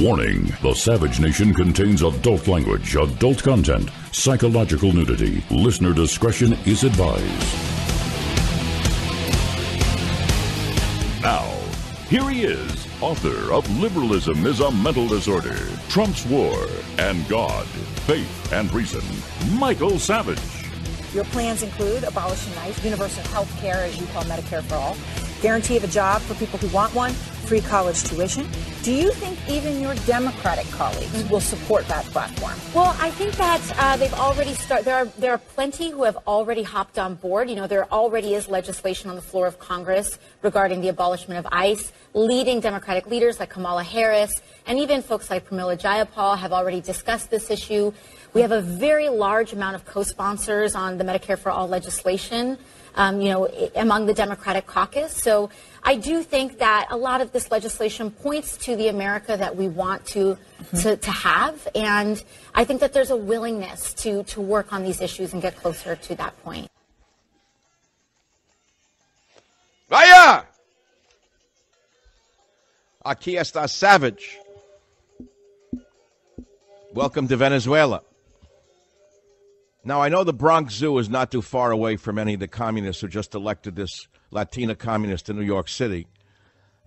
Warning, the Savage Nation contains adult language, adult content, psychological nudity. Listener discretion is advised. Now, here he is, author of Liberalism is a Mental Disorder, Trump's War, and God, Faith, and Reason, Michael Savage. Your plans include abolishing ICE, universal health care, as you call Medicare for all, guarantee of a job for people who want one, free college tuition. Do you think even your Democratic colleagues will support that platform? Well, I think that they've already started. There are plenty who have already hopped on board. You know, there already is legislation on the floor of Congress regarding the abolishment of ICE. Leading Democratic leaders like Kamala Harris and even folks like Pramila Jayapal have already discussed this issue. We have a very large amount of co-sponsors on the Medicare for All legislation, among the Democratic caucus. So I do think that a lot of this legislation points to the America that we want to have. And I think that there's a willingness to work on these issues and get closer to that point. Vaya! Aquí está Savage. Welcome to Venezuela. Now, I know the Bronx Zoo is not too far away from any of the communists who just elected this Latina communist in New York City.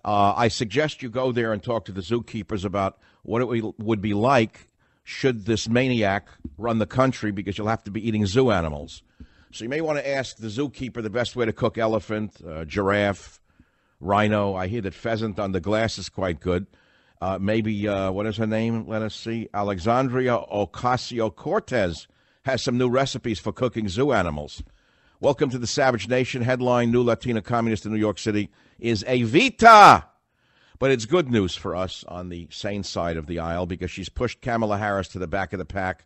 I suggest you go there and talk to the zookeepers about what it would be like should this maniac run the country, because you'll have to be eating zoo animals. So you may want to ask the zookeeper the best way to cook elephant, giraffe, rhino. I hear that pheasant on the glass is quite good. Maybe, what is her name? Let us see. Alexandria Ocasio-Cortez has some new recipes for cooking zoo animals. Welcome to the Savage Nation. Headline, new Latina communist in New York City is EVITA. But it's good news for us on the sane side of the aisle, because she's pushed Kamala Harris to the back of the pack.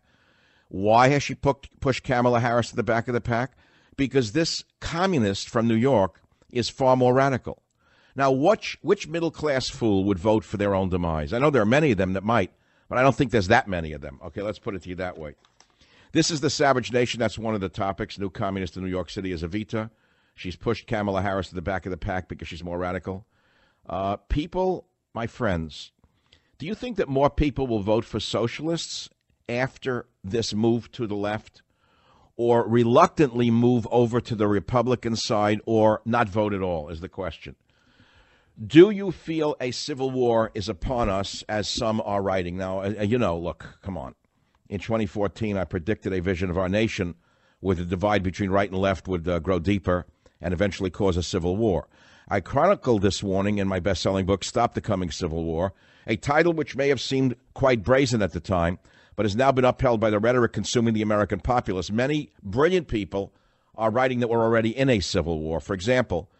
Why has she pushed Kamala Harris to the back of the pack? Because this communist from New York is far more radical. Now, which middle-class fool would vote for their own demise? I know there are many of them that might, but I don't think there's that many of them. Okay, let's put it to you that way. This is the Savage Nation. That's one of the topics. New communist in New York City is EVITA. She's pushed Kamala Harris to the back of the pack because she's more radical. People, my friends, do you think that more people will vote for socialists after this move to the left, or reluctantly move over to the Republican side, or not vote at all is the question? Do you feel a civil war is upon us, as some are writing? Now, look, come on. In 2014, I predicted a vision of our nation where the divide between right and left would grow deeper and eventually cause a civil war. I chronicled this warning in my best-selling book, Stop the Coming Civil War, a title which may have seemed quite brazen at the time, but has now been upheld by the rhetoric consuming the American populace. Many brilliant people are writing that we're already in a civil war. For example,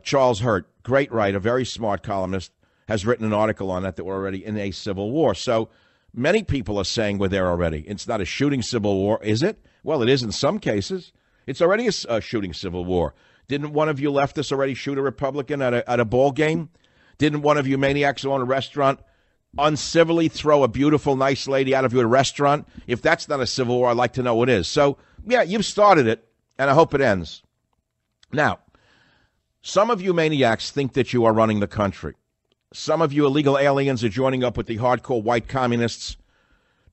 Charles Hurt, great writer, very smart columnist, has written an article on that we're already in a civil war. So many people are saying we're there already. It's not a shooting civil war, is it? Well, it is in some cases. It's already a shooting civil war. Didn't one of you leftists already shoot a Republican at a ball game? Didn't one of you maniacs who own a restaurant uncivilly throw a beautiful, nice lady out of your restaurant? If that's not a civil war, I'd like to know what is. So, yeah, you've started it, and I hope it ends. Now, some of you maniacs think that you are running the country. Some of you illegal aliens are joining up with the hardcore white communists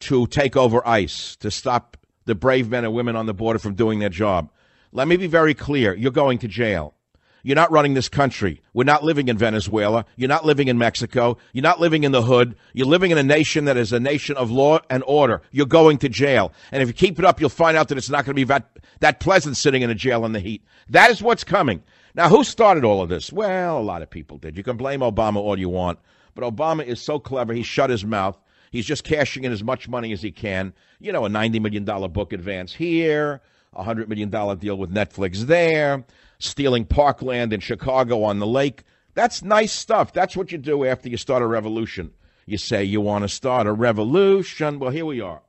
to take over ICE, to stop the brave men and women on the border from doing their job. Let me be very clear. You're going to jail. You're not running this country. We're not living in Venezuela. You're not living in Mexico. You're not living in the hood. You're living in a nation that is a nation of law and order. You're going to jail. And if you keep it up, you'll find out that it's not going to be that pleasant sitting in a jail in the heat. That is what's coming. Now, who started all of this? Well, a lot of people did. You can blame Obama all you want, but Obama is so clever, he shut his mouth. He's just cashing in as much money as he can. You know, a $90 million book advance here, a $100 million deal with Netflix there, stealing parkland in Chicago on the lake. That's nice stuff. That's what you do after you start a revolution. You say you want to start a revolution. Well, here we are.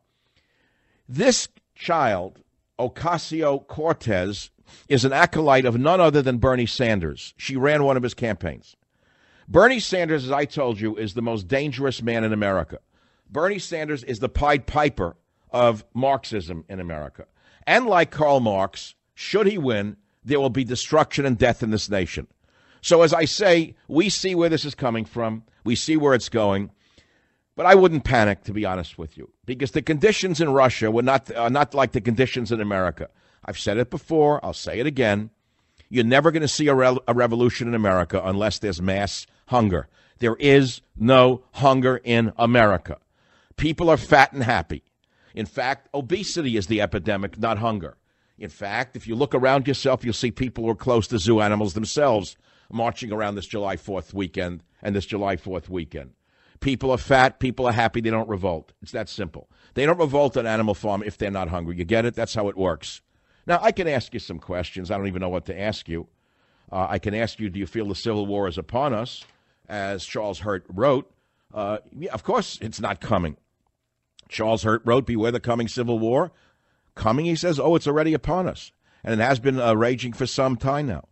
This child, Ocasio-Cortez, is an acolyte of none other than Bernie Sanders. She ran one of his campaigns. Bernie Sanders, as I told you, is the most dangerous man in America. Bernie Sanders is the Pied Piper of Marxism in America. And like Karl Marx, should he win, there will be destruction and death in this nation. So as I say, we see where this is coming from. We see where it's going. But I wouldn't panic, to be honest with you, because the conditions in Russia were not like the conditions in America. I've said it before. I'll say it again. You're never going to see a revolution in America unless there's mass hunger. There is no hunger in America. People are fat and happy. In fact, obesity is the epidemic, not hunger. In fact, if you look around yourself, you'll see people who are close to zoo animals themselves marching around this July 4th weekend and this July 4th weekend. People are fat. People are happy. They don't revolt. It's that simple. They don't revolt on Animal Farm if they're not hungry. You get it? That's how it works. Now, I can ask you some questions. I don't even know what to ask you. I can ask you, do you feel the Civil War is upon us? As Charles Hurt wrote, yeah, of course it's not coming. Charles Hurt wrote, beware the coming Civil War. Coming, he says, it's already upon us. And it has been raging for some time now.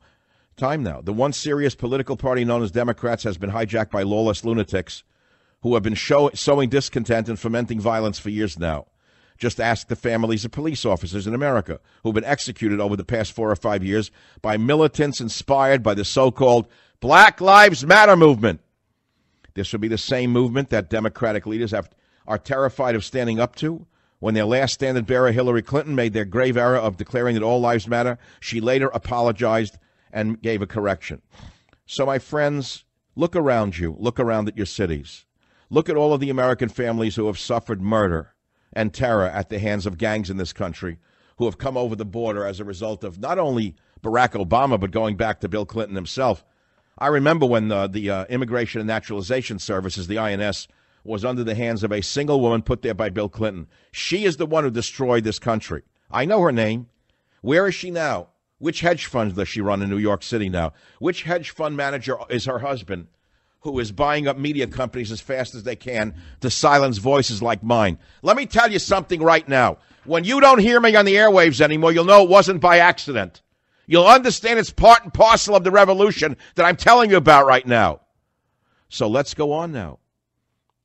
The one serious political party known as Democrats has been hijacked by lawless lunatics who have been sowing discontent and fomenting violence for years now. Just ask the families of police officers in America who have been executed over the past 4 or 5 years by militants inspired by the so-called Black Lives Matter movement. This would be the same movement that Democratic leaders are terrified of standing up to. When their last standard bearer, Hillary Clinton, made their grave error of declaring that all lives matter, she later apologized and gave a correction. So, my friends, look around you. Look around at your cities. Look at all of the American families who have suffered murder and terror at the hands of gangs in this country, who have come over the border as a result of not only Barack Obama, but going back to Bill Clinton himself. I remember when the Immigration and Naturalization Services, the INS, was under the hands of a single woman put there by Bill Clinton. She is the one who destroyed this country. I know her name. Where is she now? Which hedge fund does she run in New York City now? Which hedge fund manager is her husband, who is buying up media companies as fast as they can to silence voices like mine? Let me tell you something right now. When you don't hear me on the airwaves anymore, you'll know it wasn't by accident. You'll understand it's part and parcel of the revolution that I'm telling you about right now. So let's go on now.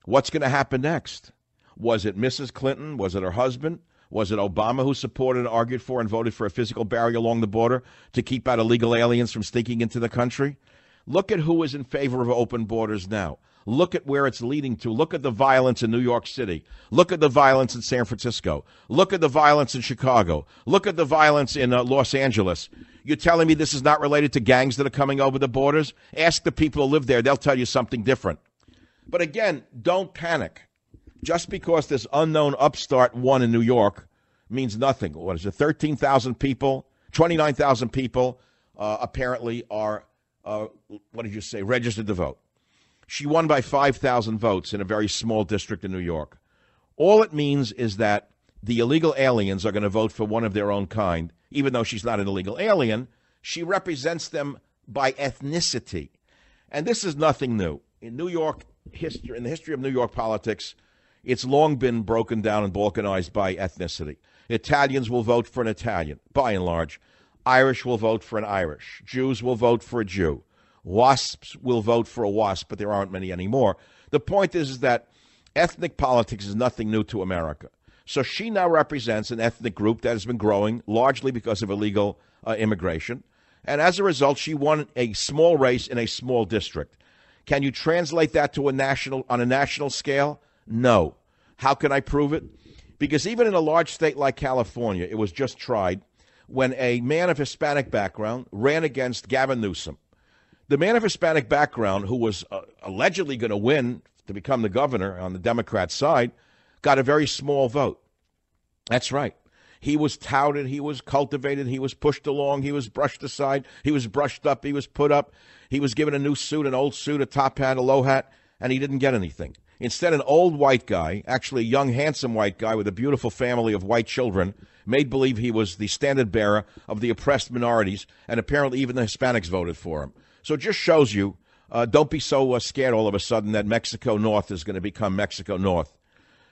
What's going to happen next? Was it Mrs. Clinton? Was it her husband? Was it Obama who supported and argued for and voted for a physical barrier along the border to keep out illegal aliens from sneaking into the country? Look at who is in favor of open borders now. Look at where it's leading to. Look at the violence in New York City. Look at the violence in San Francisco. Look at the violence in Chicago. Look at the violence in Los Angeles. You're telling me this is not related to gangs that are coming over the borders? Ask the people who live there. They'll tell you something different. But again, don't panic. Just because this unknown upstart won in New York means nothing. What is it, 13,000 people, 29,000 people apparently are, registered to vote. She won by 5,000 votes in a very small district in New York. All it means is that the illegal aliens are going to vote for one of their own kind. Even though she's not an illegal alien, she represents them by ethnicity. And this is nothing new. In New York history, in the history of New York politics, it's long been broken down and balkanized by ethnicity. Italians will vote for an Italian, by and large. Irish will vote for an Irish. Jews will vote for a Jew. WASPs will vote for a WASP, but there aren't many anymore. The point is that ethnic politics is nothing new to America. So she now represents an ethnic group that has been growing largely because of illegal immigration. And as a result, she won a small race in a small district. Can you translate that to on a national scale? No. How can I prove it? Because even in a large state like California, it was just tried when a man of Hispanic background ran against Gavin Newsom. The man of Hispanic background, who was allegedly going to win to become the governor on the Democrat side, got a very small vote. That's right. He was touted, he was cultivated, he was pushed along, he was brushed aside, he was brushed up, he was put up, he was given a new suit, an old suit, a top hat, a low hat, and he didn't get anything. Instead, an old white guy, actually a young, handsome white guy with a beautiful family of white children, made believe he was the standard bearer of the oppressed minorities, and apparently even the Hispanics voted for him. So it just shows you, don't be so scared all of a sudden that Mexico North is going to become Mexico North.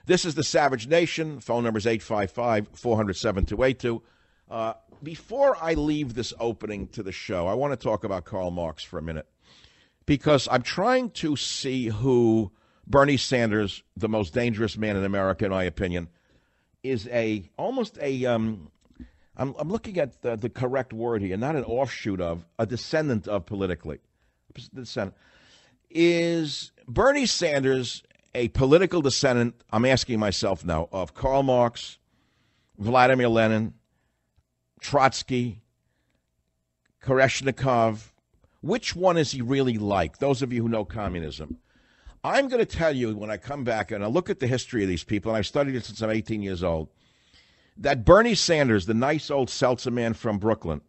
This is the Savage Nation. Phone number is 855-400-7282. Before I leave this opening to the show, I want to talk about Karl Marx for a minute, because I'm trying to see who Bernie Sanders, the most dangerous man in America, in my opinion, is I'm looking at the correct word here, not an offshoot of, a descendant of politically. Is Bernie Sanders a political descendant, I'm asking myself now, of Karl Marx, Vladimir Lenin, Trotsky, Koreshnikov. Which one is he really like? Those of you who know communism. I'm going to tell you when I come back and I look at the history of these people, and I've studied it since I'm 18 years old, that Bernie Sanders, the nice old seltzer man from Brooklyn,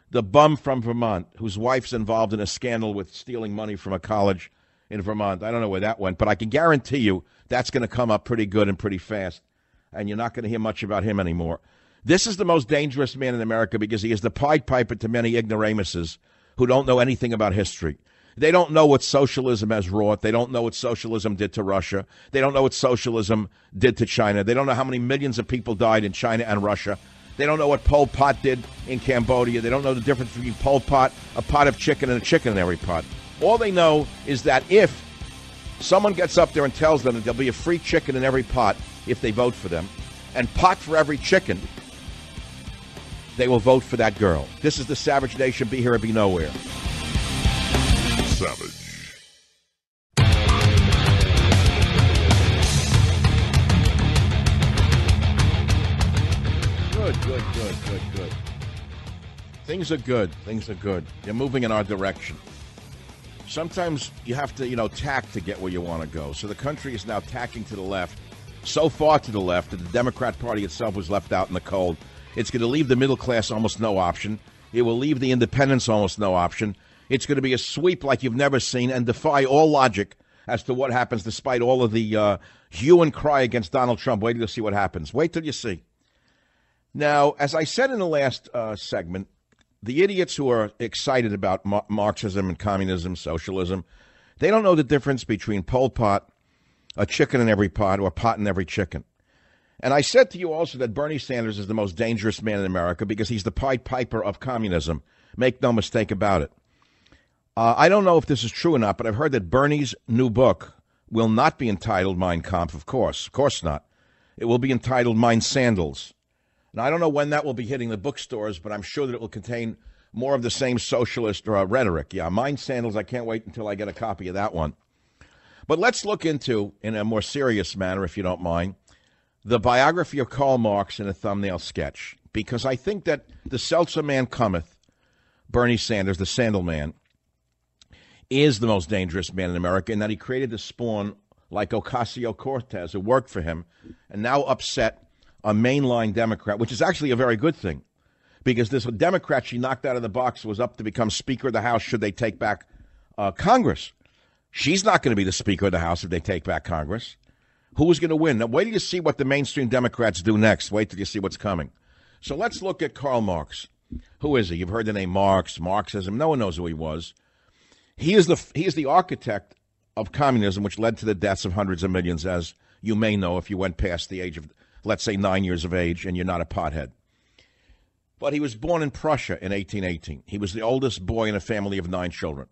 the bum from Vermont, whose wife's involved in a scandal with stealing money from a college in Vermont. I don't know where that went, but I can guarantee you that's going to come up pretty good and pretty fast, and you're not going to hear much about him anymore. This is the most dangerous man in America because he is the Pied Piper to many ignoramuses who don't know anything about history. They don't know what socialism has wrought. They don't know what socialism did to Russia. They don't know what socialism did to China. They don't know how many millions of people died in China and Russia. They don't know what Pol Pot did in Cambodia. They don't know the difference between Pol Pot, a pot of chicken, and a chicken in every pot. All they know is that if someone gets up there and tells them that there'll be a free chicken in every pot if they vote for them, and pot for every chicken, they will vote for that girl. This is the Savage Nation. Be here or be nowhere. Savage. Good. Things are good. They're moving in our direction. Sometimes you have to, tack to get where you want to go. So the country is now tacking to the left, so far to the left that the Democrat Party itself was left out in the cold. It's going to leave the middle class almost no option. It will leave the independents almost no option. It's going to be a sweep like you've never seen and defy all logic as to what happens despite all of the hue and cry against Donald Trump. Wait till you see what happens. Wait till you see. Now, as I said in the last segment, the idiots who are excited about Marxism and communism, socialism, they don't know the difference between Pol Pot, a chicken in every pot, or a pot in every chicken. And I said to you also that Bernie Sanders is the most dangerous man in America because he's the Pied Piper of communism. Make no mistake about it. I don't know if this is true or not, but I've heard that Bernie's new book will not be entitled Mein Kampf, of course. Of course not. It will be entitled Mein Sandals. Now, I don't know when that will be hitting the bookstores, but I'm sure that it will contain more of the same socialist rhetoric. Yeah, Mein Sandals, I can't wait until I get a copy of that one. But let's look into, in a more serious manner, if you don't mind, the biography of Karl Marx in a thumbnail sketch. Because I think that the seltzer man cometh, Bernie Sanders, the sandal man, is the most dangerous man in America, in that he created the spawn like Ocasio-Cortez, who worked for him, and now upset a mainline Democrat, which is actually a very good thing, because this Democrat she knocked out of the box was up to become Speaker of the House should they take back Congress. She's not going to be the Speaker of the House if they take back Congress. Who is going to win? Now, wait till you see what the mainstream Democrats do next. Wait till you see what's coming. So let's look at Karl Marx. Who is he? You've heard the name Marx, Marxism. No one knows who he was. He is the architect of communism, which led to the deaths of hundreds of millions, as you may know if you went past the age of, let's say, 9 years of age and you're not a pothead. But he was born in Prussia in 1818. He was the oldest boy in a family of 9 children.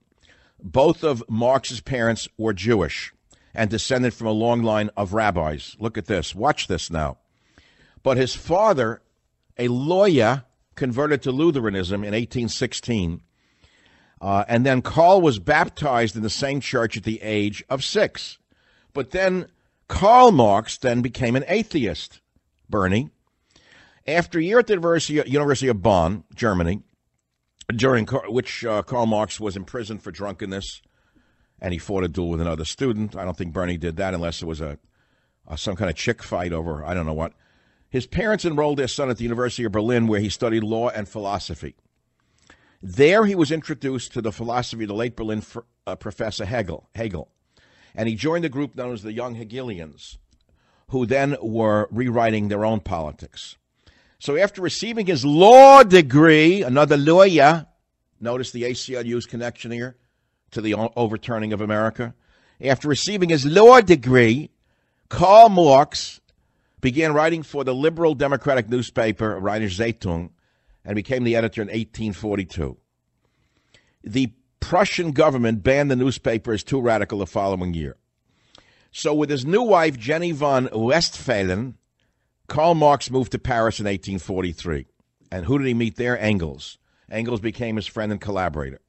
Both of Marx's parents were Jewish and descended from a long line of rabbis. Look at this. Watch this now. But his father, a lawyer, converted to Lutheranism in 1816. And then Karl was baptized in the same church at the age of 6. But then Karl Marx then became an atheist, Bernie. After a year at the University of Bonn, Germany, during which Karl Marx was imprisoned for drunkenness, and he fought a duel with another student. I don't think Bernie did that unless it was some kind of chick fight over I don't know what. His parents enrolled their son at the University of Berlin, where he studied law and philosophy. There he was introduced to the philosophy of the late Berlin professor Hegel, and he joined a group known as the Young Hegelians, who then were rewriting their own politics. So after receiving his law degree, another lawyer, notice the ACLU's connection here to the overturning of America. After receiving his law degree, Karl Marx began writing for the liberal democratic newspaper, Rheinische Zeitung, and became the editor in 1842. The Prussian government banned the newspaper as too radical the following year. So with his new wife, Jenny von Westphalen, Karl Marx moved to Paris in 1843. And who did he meet there? Engels. Engels became his friend and collaborator.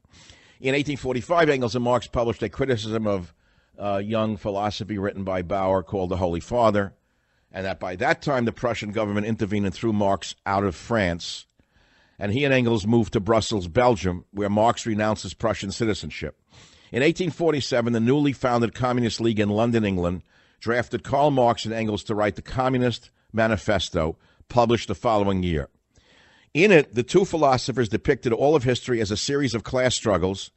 In 1845, Engels and Marx published a criticism of young philosophy written by Bauer called The Holy Father, and that by that time the Prussian government intervened and threw Marx out of France, and he and Engels moved to Brussels, Belgium, where Marx renounced his Prussian citizenship. In 1847, the newly founded Communist League in London, England, drafted Karl Marx and Engels to write the Communist Manifesto, published the following year. In it, the two philosophers depicted all of history as a series of class struggles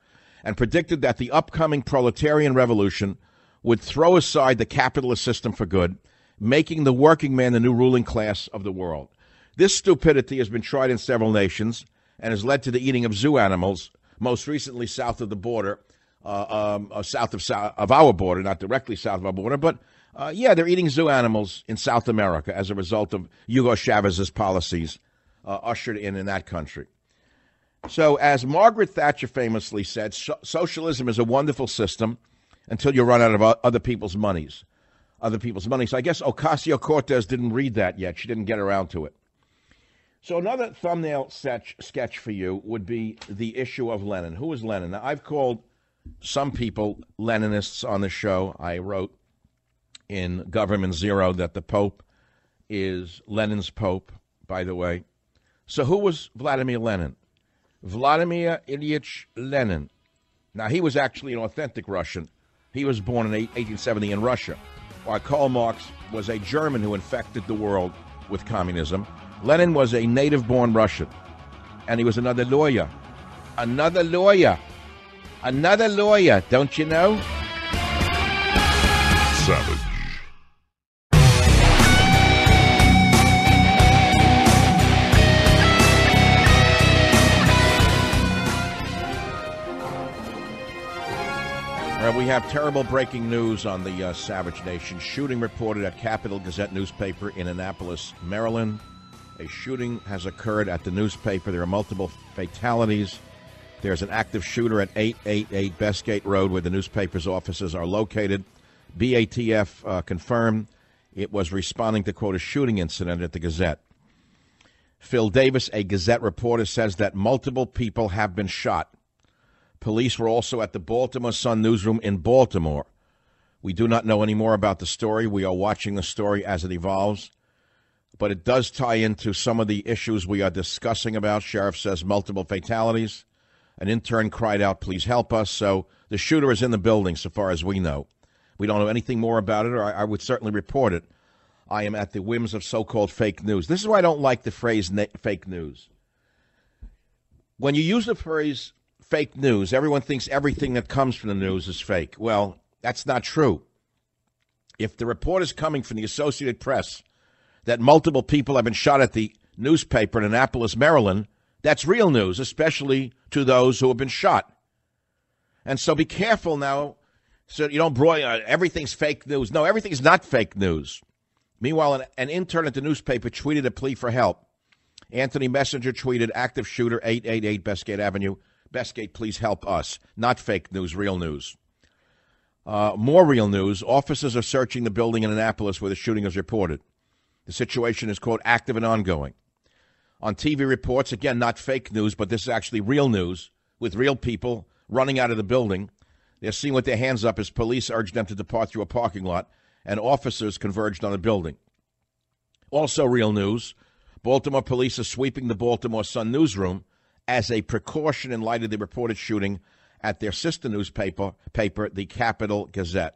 and predicted that the upcoming proletarian revolution would throw aside the capitalist system for good, making the working man the new ruling class of the world. This stupidity has been tried in several nations and has led to the eating of zoo animals, most recently south of the border, south of our border, not directly south of our border, but they're eating zoo animals in South America as a result of Hugo Chavez's policies ushered in that country. So, as Margaret Thatcher famously said, socialism is a wonderful system until you run out of other people's money. So I guess Ocasio-Cortez didn't read that yet. She didn't get around to it. So another thumbnail sketch for you would be the issue of Lenin. Who is Lenin? Now, I've called some people Leninists on the show. I wrote in Government Zero that the Pope is Lenin's Pope, by the way. So who was Vladimir Lenin? Vladimir Ilyich Lenin. Now, he was actually an authentic Russian. He was born in 1870 in Russia, while Karl Marx was a German who infected the world with communism. Lenin was a native-born Russian, and he was another lawyer. Another lawyer, don't you know? Savage. We have terrible breaking news on the Savage Nation. Shooting reported at Capital Gazette newspaper in Annapolis, Maryland. A shooting has occurred at the newspaper. There are multiple fatalities. There's an active shooter at 888 Bestgate Road where the newspaper's offices are located. BATF confirmed it was responding to, quote, a shooting incident at the Gazette. Phil Davis, a Gazette reporter, says that multiple people have been shot. Police were also at the Baltimore Sun newsroom in Baltimore. We do not know any more about the story. We are watching the story as it evolves. But it does tie into some of the issues we are discussing about. Sheriff says multiple fatalities. An intern cried out, please help us. So the shooter is in the building so far as we know. We don't know anything more about it, or I would certainly report it. I am at the whims of so-called fake news. This is why I don't like the phrase fake news. When you use the phrase fake news, everyone thinks everything that comes from the news is fake. Well, that's not true. If the report is coming from the Associated Press that multiple people have been shot at the newspaper in Annapolis, Maryland, that's real news, especially to those who have been shot. And so be careful now so you don't broil everything's fake news. No, everything's not fake news. Meanwhile, an intern at the newspaper tweeted a plea for help. Anthony Messenger tweeted, active shooter, 888 Bestgate Avenue. Bestgate, please help us. Not fake news, real news. More real news. Officers are searching the building in Annapolis where the shooting is reported. The situation is, quote, active and ongoing. On TV reports, again, not fake news, but this is actually real news, with real people running out of the building. They're seen with their hands up as police urged them to depart through a parking lot, and officers converged on the building. Also real news, Baltimore police are sweeping the Baltimore Sun newsroom as a precaution in light of the reported shooting at their sister newspaper, the Capital Gazette.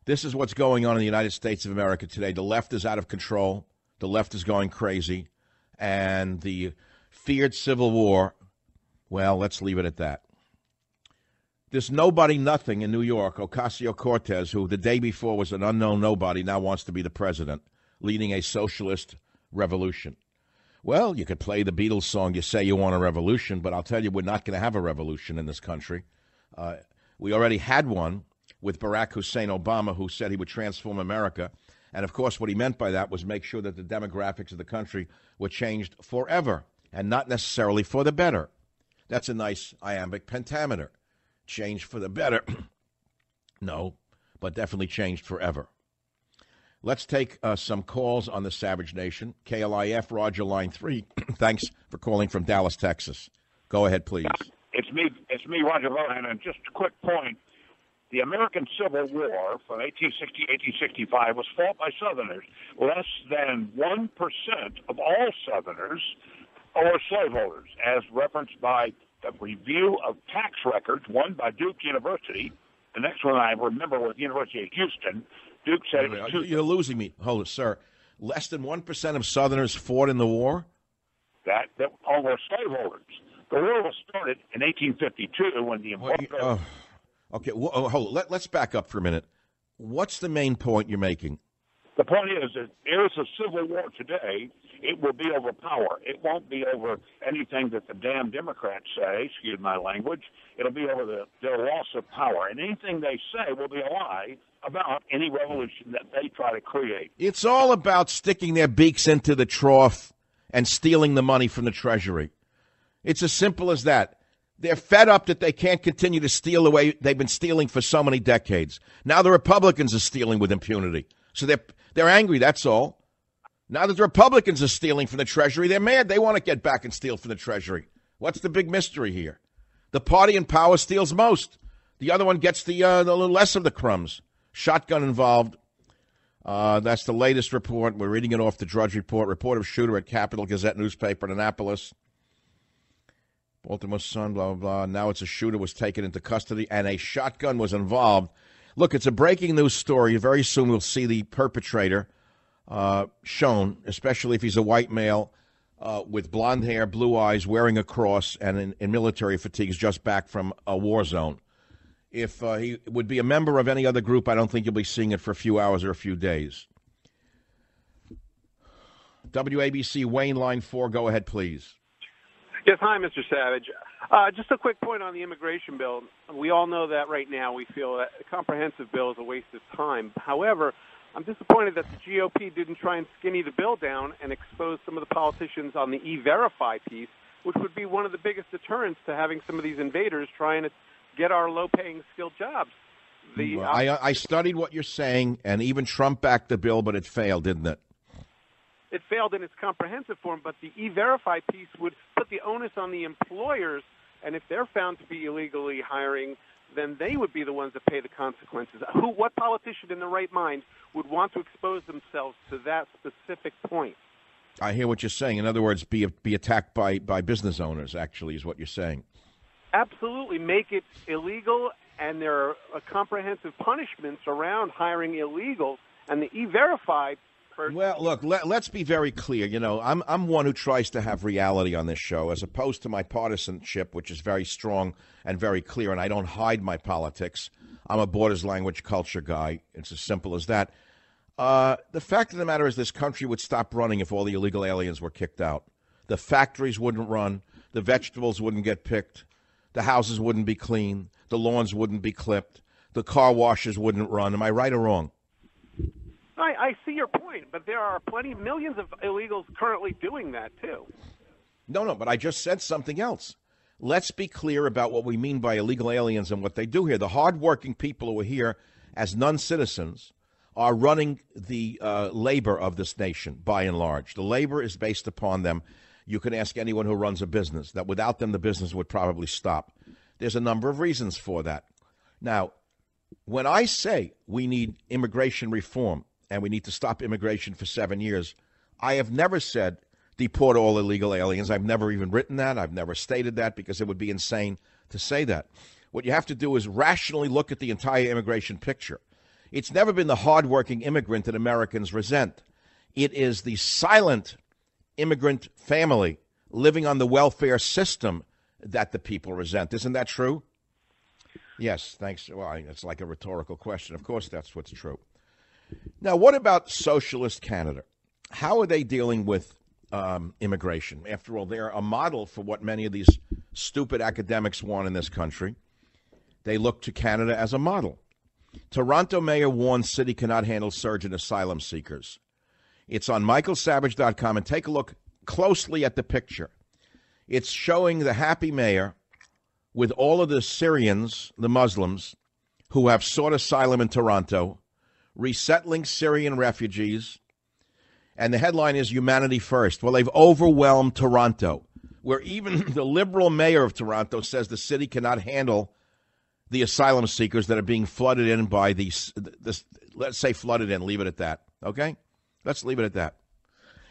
This is what's going on in the United States of America today. The left is out of control. The left is going crazy. And the feared civil war, well, let's leave it at that. This nobody nothing in New York, Ocasio-Cortez, who the day before was an unknown nobody, now wants to be the president, leading a socialist revolution. Well, you could play the Beatles song, You Say You Want a Revolution, but I'll tell you, we're not going to have a revolution in this country. We already had one with Barack Hussein Obama, who said he would transform America. And, of course, what he meant by that was make sure that the demographics of the country were changed forever and not necessarily for the better. That's a nice iambic pentameter. Changed for the better. No, but definitely changed forever. Let's take some calls on the Savage Nation. KLIF, Roger, line 3. Thanks for calling from Dallas, Texas. Go ahead, please. It's me, Roger Lohan, and just a quick point. the American Civil War from 1860 to 1865 was fought by Southerners. Less than 1% of all Southerners were slaveholders, as referenced by the Review of Tax Records, one by Duke University. The next one I remember was the University of Houston. Duke said it was You're losing me. Hold it, sir. Less than 1% of Southerners fought in the war? That all were slaveholders. The war was started in 1852 when the embargo... Okay, hold on. Let's back up for a minute. What's the main point you're making? The point is that there is a civil war today. It will be over power. It won't be over anything that the damn Democrats say, excuse my language. It'll be over their loss of power. And anything they say will be a lie about any revolution that they try to create. It's all about sticking their beaks into the trough and stealing the money from the Treasury. It's as simple as that. They're fed up that they can't continue to steal the way they've been stealing for so many decades. Now the Republicans are stealing with impunity. So they're angry, that's all. Now that the Republicans are stealing from the Treasury, they're mad. They want to get back and steal from the Treasury. What's the big mystery here? The party in power steals most. The other one gets the little less of the crumbs. Shotgun involved. That's the latest report. We're reading it off the Drudge Report. Report of shooter at Capital Gazette newspaper in Annapolis. Baltimore Sun, blah, blah, blah. Now it's a shooter was taken into custody and a shotgun was involved. Look, it's a breaking news story. Very soon we'll see the perpetrator shown, especially if he's a white male with blonde hair, blue eyes, wearing a cross, and in military fatigues, just back from a war zone. If he would be a member of any other group, I don't think you'll be seeing it for a few hours or a few days. WABC, Wayne, line 4. Go ahead, please. Yes, hi, Mr. Savage. Just a quick point on the immigration bill. We all know that right now we feel that a comprehensive bill is a waste of time. However, I'm disappointed that the GOP didn't try and skinny the bill down and expose some of the politicians on the E-Verify piece, which would be one of the biggest deterrents to having some of these invaders trying to get our low-paying skilled jobs. I studied what you're saying, and even Trump backed the bill, but it failed, didn't it? It failed in its comprehensive form, but the E-Verify piece would put the onus on the employers, and if they're found to be illegally hiring, then they would be the ones that pay the consequences. What politician in their right mind would want to expose themselves to that specific point? I hear what you're saying. In other words, be attacked by business owners, actually, is what you're saying. Absolutely. Make it illegal, and there are comprehensive punishments around hiring illegals, and the E-Verify. Well, look, let's be very clear. You know, I'm one who tries to have reality on this show, as opposed to my partisanship, which is very strong and very clear, and I don't hide my politics. I'm a borders, language, culture guy. It's as simple as that. The fact of the matter is this country would stop running if all the illegal aliens were kicked out. The factories wouldn't run. The vegetables wouldn't get picked. The houses wouldn't be clean. The lawns wouldn't be clipped. The car washes wouldn't run. Am I right or wrong? I see your point, but there are millions of illegals currently doing that, too. No, but I just said something else. Let's be clear about what we mean by illegal aliens and what they do here. The hardworking people who are here as non-citizens are running the labor of this nation, by and large. The labor is based upon them. You can ask anyone who runs a business that without them, the business would probably stop. There's a number of reasons for that. Now, when I say we need immigration reform, and we need to stop immigration for 7 years, I have never said deport all illegal aliens. I've never even written that. I've never stated that because it would be insane to say that. What you have to do is rationally look at the entire immigration picture. It's never been the hardworking immigrant that Americans resent. It is the silent immigrant family living on the welfare system that the people resent. Isn't that true? Yes, thanks. Well, it's like a rhetorical question. Of course that's what's true. Now, what about socialist Canada? How are they dealing with immigration? After all, they're a model for what many of these stupid academics want in this country. They look to Canada as a model. Toronto mayor warns city cannot handle surge in asylum seekers. It's on michaelsavage.com, and take a look closely at the picture. It's showing the happy mayor with all of the Syrians, the Muslims, who have sought asylum in Toronto, resettling Syrian refugees, and the headline is Humanity First. Well, they've overwhelmed Toronto, where even the liberal mayor of Toronto says the city cannot handle the asylum seekers that are being flooded in by this, let's say flooded in, leave it at that, okay? Let's leave it at that.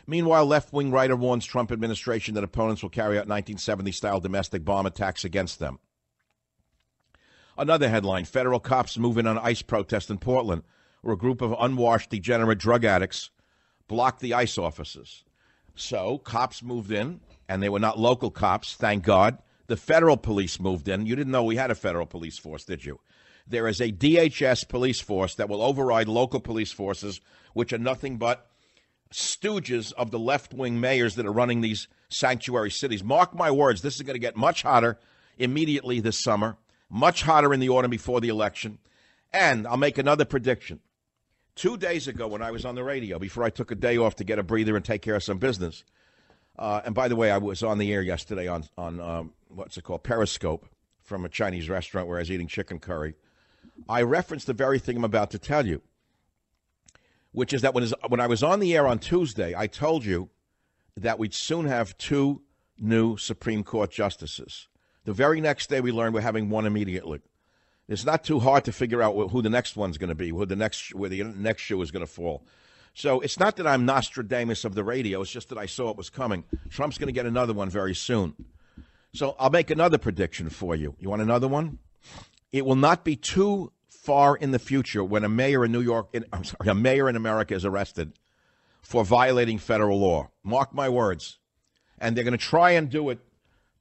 Meanwhile, left-wing writer warns Trump administration that opponents will carry out 1970-style domestic bomb attacks against them. Another headline, federal cops move in on ICE protest in Portland, where a group of unwashed, degenerate drug addicts blocked the ICE offices. So cops moved in, and they were not local cops, thank God. The federal police moved in. You didn't know we had a federal police force, did you? There is a DHS police force that will override local police forces, which are nothing but stooges of the left-wing mayors that are running these sanctuary cities. Mark my words, this is going to get much hotter immediately this summer, much hotter in the autumn before the election. And I'll make another prediction. 2 days ago when I was on the radio, before I took a day off to get a breather and take care of some business, and by the way, I was on the air yesterday on what's it called, Periscope, from a Chinese restaurant where I was eating chicken curry. I referenced the very thing I'm about to tell you, which is that when I was on the air on Tuesday, I told you that we'd soon have 2 new Supreme Court justices. The very next day we learned we're having 1 immediately. It's not too hard to figure out who the next one's going to be, where the next shoe is going to fall. So it's not that I'm Nostradamus of the radio. It's just that I saw it was coming. Trump's going to get another one very soon. So I'll make another prediction for you. You want another one? It will not be too far in the future when a mayor in a mayor in America is arrested for violating federal law. Mark my words. And they're going to try and do it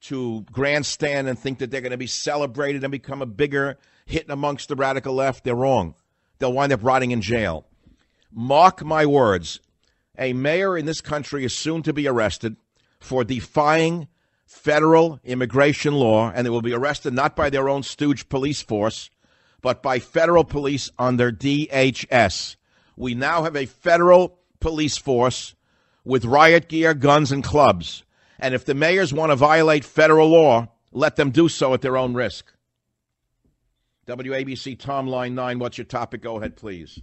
to grandstand and think that they're going to be celebrated and become a bigger hit amongst the radical left. They're wrong. They'll wind up rotting in jail. Mark my words. A mayor in this country is soon to be arrested for defying federal immigration law, and they will be arrested not by their own stooge police force, but by federal police under DHS. We now have a federal police force with riot gear, guns, and clubs. And if the mayors want to violate federal law, let them do so at their own risk. WABC Tom, line 9, what's your topic? Go ahead, please.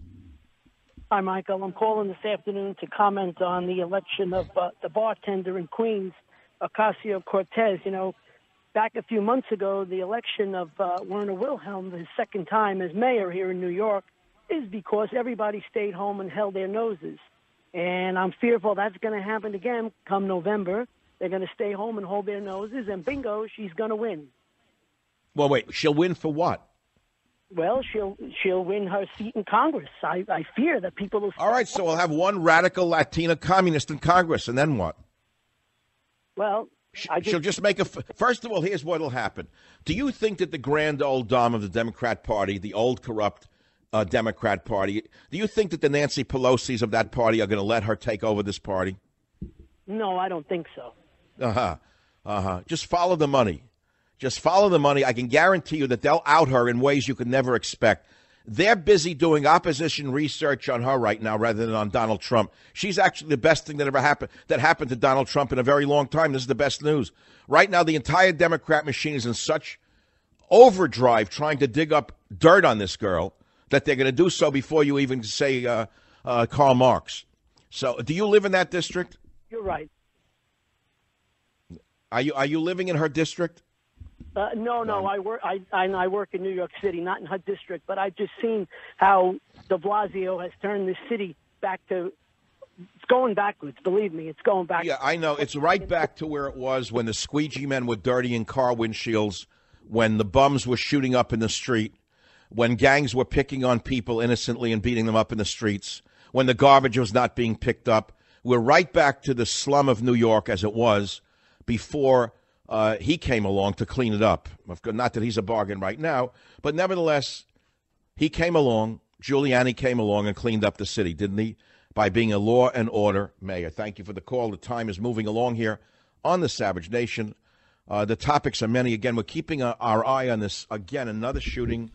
Hi, Michael. I'm calling this afternoon to comment on the election of the bartender in Queens, Ocasio-Cortez. You know, back a few months ago, the election of Werner Wilhelm, his second time as mayor here in New York, is because everybody stayed home and held their noses. And I'm fearful that's going to happen again come November. They're going to stay home and hold their noses, and bingo, she's going to win. Well, wait, she'll win for what? Well, she'll win her seat in Congress. I fear that people will... All right, so we'll have one radical Latina communist in Congress, and then what? Well, she'll just make a... First of all, here's what will happen. Do you think that the grand old dame of the Democrat Party, the old corrupt Democrat Party, do you think that the Nancy Pelosi's of that party are going to let her take over this party? No, I don't think so. Just follow the money. Just follow the money. I can guarantee you that they'll out her in ways you could never expect. They're busy doing opposition research on her right now rather than on Donald Trump. She's actually the best thing that ever happened to Donald Trump in a very long time. This is the best news. Right now, the entire Democrat machine is in such overdrive trying to dig up dirt on this girl that they're going to do so before you even say Karl Marx. So do you live in that district? You're right. Are you living in her district? No. I work in New York City, not in her district. But I've just seen how De Blasio has turned this city back to. It's going backwards. Believe me, it's going back. Yeah, I know. It's right back to where it was when the squeegee men were dirtying car windshields, when the bums were shooting up in the street, when gangs were picking on people innocently and beating them up in the streets, when the garbage was not being picked up. We're right back to the slum of New York as it was before he came along to clean it up. Not that he's a bargain right now, but nevertheless, he came along, Giuliani came along and cleaned up the city, didn't he? By being a law and order mayor. Thank you for the call. The time is moving along here on the Savage Nation. The topics are many. Again, we're keeping our eye on this. Again, another shooting,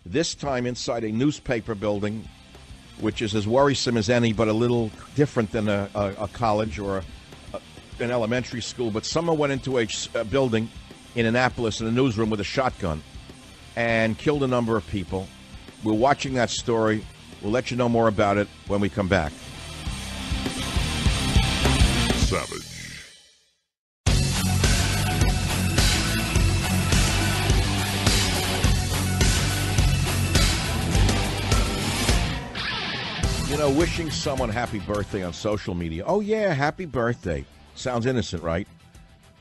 this time inside a newspaper building, which is as worrisome as any, but a little different than a college or an elementary school. But someone went into a building in Annapolis in a newsroom with a shotgun and killed a number of people. We're watching that story. We'll let you know more about it when we come back. Savage. Wishing someone happy birthday on social media. Oh, yeah, happy birthday. Sounds innocent, right?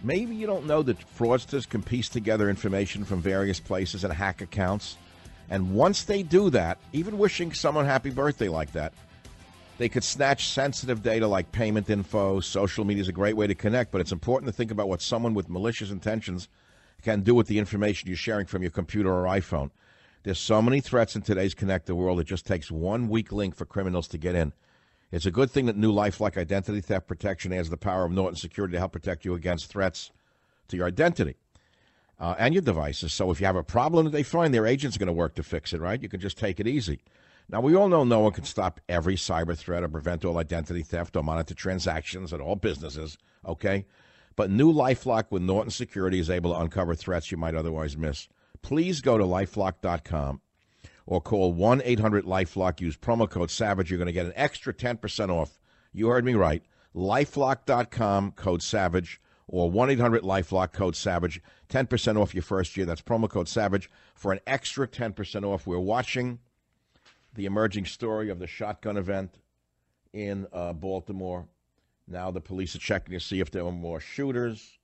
Maybe you don't know that fraudsters can piece together information from various places and hack accounts. And once they do that, even wishing someone happy birthday like that, they could snatch sensitive data like payment info. Social media is a great way to connect, but it's important to think about what someone with malicious intentions can do with the information you're sharing from your computer or iPhone. There's so many threats in today's connected world, it just takes one weak link for criminals to get in. It's a good thing that new LifeLock identity theft protection has the power of Norton Security to help protect you against threats to your identity and your devices. So if you have a problem that they find, their agent's going to work to fix it, right? You can just take it easy. Now, we all know no one can stop every cyber threat or prevent all identity theft or monitor transactions at all businesses, okay? But new LifeLock with Norton Security is able to uncover threats you might otherwise miss. Please go to LifeLock.com or call 1-800-LifeLock. Use promo code SAVAGE. You're going to get an extra 10% off. You heard me right. LifeLock.com, code SAVAGE, or 1-800-LifeLock, code SAVAGE. 10% off your first year. That's promo code SAVAGE for an extra 10% off. We're watching the emerging story of the shotgun event in Baltimore. Now the police are checking to see if there were more shooters.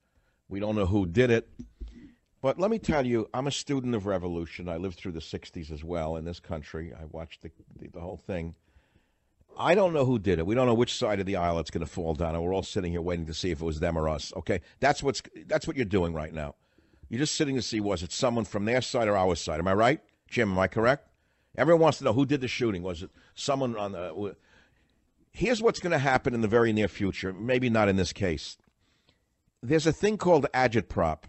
We don't know who did it. But let me tell you, I'm a student of revolution. I lived through the 60s as well in this country. I watched the whole thing. I don't know who did it. We don't know which side of the aisle it's going to fall down, and we're all sitting here waiting to see if it was them or us, okay? That's what you're doing right now. You're just sitting to see, was it someone from their side or our side? Am I right? Jim, am I correct? Everyone wants to know who did the shooting. Was it someone on the... Here's what's going to happen in the very near future, maybe not in this case. There's a thing called agitprop.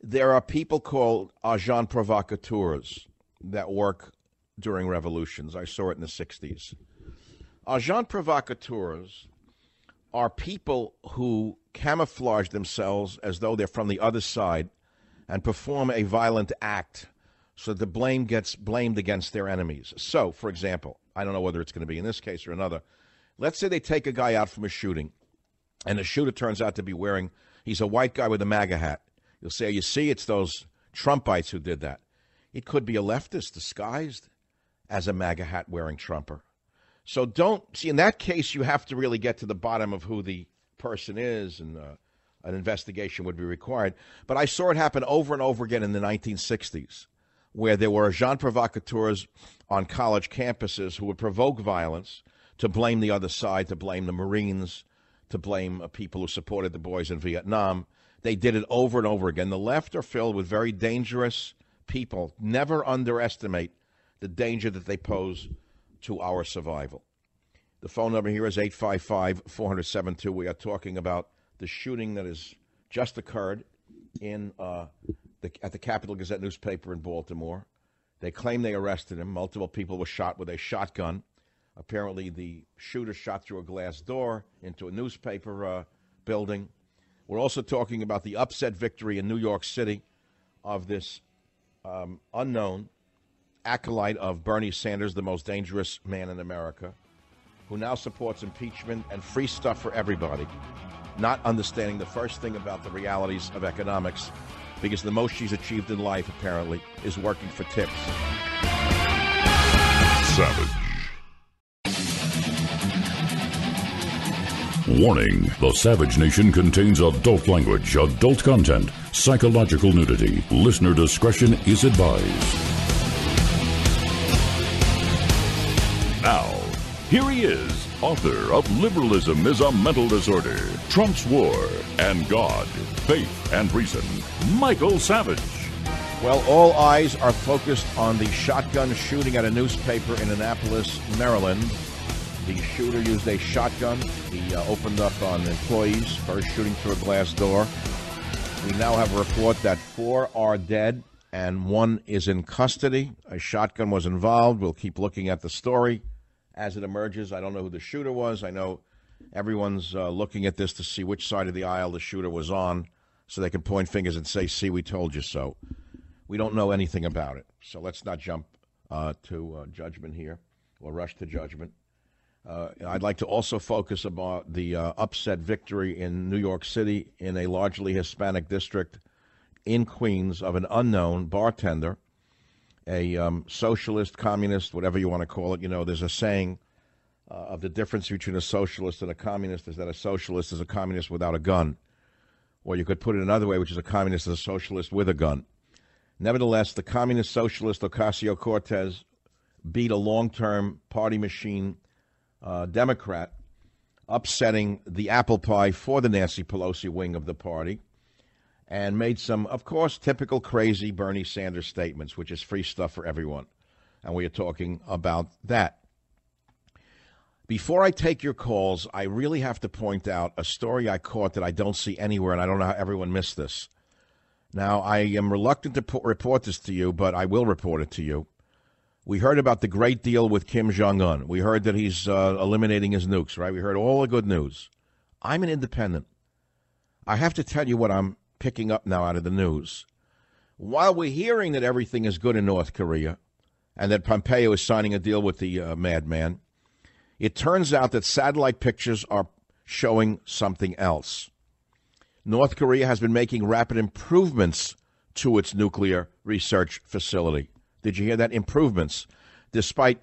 There are people called agents provocateurs that work during revolutions. I saw it in the 60s. Agents provocateurs are people who camouflage themselves as though they're from the other side and perform a violent act so the blame gets blamed against their enemies. So, for example, I don't know whether it's going to be in this case or another. Let's say they take a guy out from a shooting, and the shooter turns out to be he's a white guy with a MAGA hat. You'll say, you see, it's those Trumpites who did that. It could be a leftist disguised as a MAGA hat-wearing Trumper. So see, in that case, you have to really get to the bottom of who the person is, and an investigation would be required. But I saw it happen over and over again in the 1960s, where there were agents provocateurs on college campuses who would provoke violence to blame the other side, to blame the Marines, to blame people who supported the boys in Vietnam. They did it over and over again. The left are filled with very dangerous people. Never underestimate the danger that they pose to our survival. The phone number here is 855-400-72. We are talking about the shooting that has just occurred at the Capital Gazette newspaper in Baltimore. They claim they arrested him. Multiple people were shot with a shotgun. Apparently, the shooter shot through a glass door into a newspaper building. We're also talking about the upset victory in New York City of this unknown acolyte of Bernie Sanders, the most dangerous man in America, who now supports impeachment and free stuff for everybody, not understanding the first thing about the realities of economics, because the most she's achieved in life, apparently, is working for tips. Savage. Warning, the Savage Nation contains adult language, adult content, psychological nudity. Listener discretion is advised. Now, here he is, author of Liberalism is a Mental Disorder, Trump's War, and God, Faith, and Reason, Michael Savage. Well, all eyes are focused on the shotgun shooting at a newspaper in Annapolis, Maryland. The shooter used a shotgun. He opened up on employees, first shooting through a glass door. We now have a report that 4 are dead and 1 is in custody. A shotgun was involved. We'll keep looking at the story as it emerges. I don't know who the shooter was. I know everyone's looking at this to see which side of the aisle the shooter was on so they can point fingers and say, see, we told you so. We don't know anything about it. So let's not jump to judgment here or rush to judgment. I'd like to also focus about the upset victory in New York City in a largely Hispanic district in Queens of an unknown bartender, a socialist, communist, whatever you want to call it. You know, there's a saying, of the difference between a socialist and a communist is that a socialist is a communist without a gun. Or you could put it another way, which is a communist is a socialist with a gun. Nevertheless, the communist socialist Ocasio-Cortez beat a long-term party machine Democrat, upsetting the apple pie for the Nancy Pelosi wing of the party, and made some, of course, typical crazy Bernie Sanders statements, which is free stuff for everyone. And we are talking about that. Before I take your calls, I really have to point out a story I caught that I don't see anywhere, and I don't know how everyone missed this. Now, I am reluctant to report this to you, but I will report it to you. We heard about the great deal with Kim Jong-un. We heard that he's eliminating his nukes, right? We heard all the good news. I'm an independent. I have to tell you what I'm picking up now out of the news. While we're hearing that everything is good in North Korea and that Pompeo is signing a deal with the madman, it turns out that satellite pictures are showing something else. North Korea has been making rapid improvements to its nuclear research facility. Did you hear that? Improvements, despite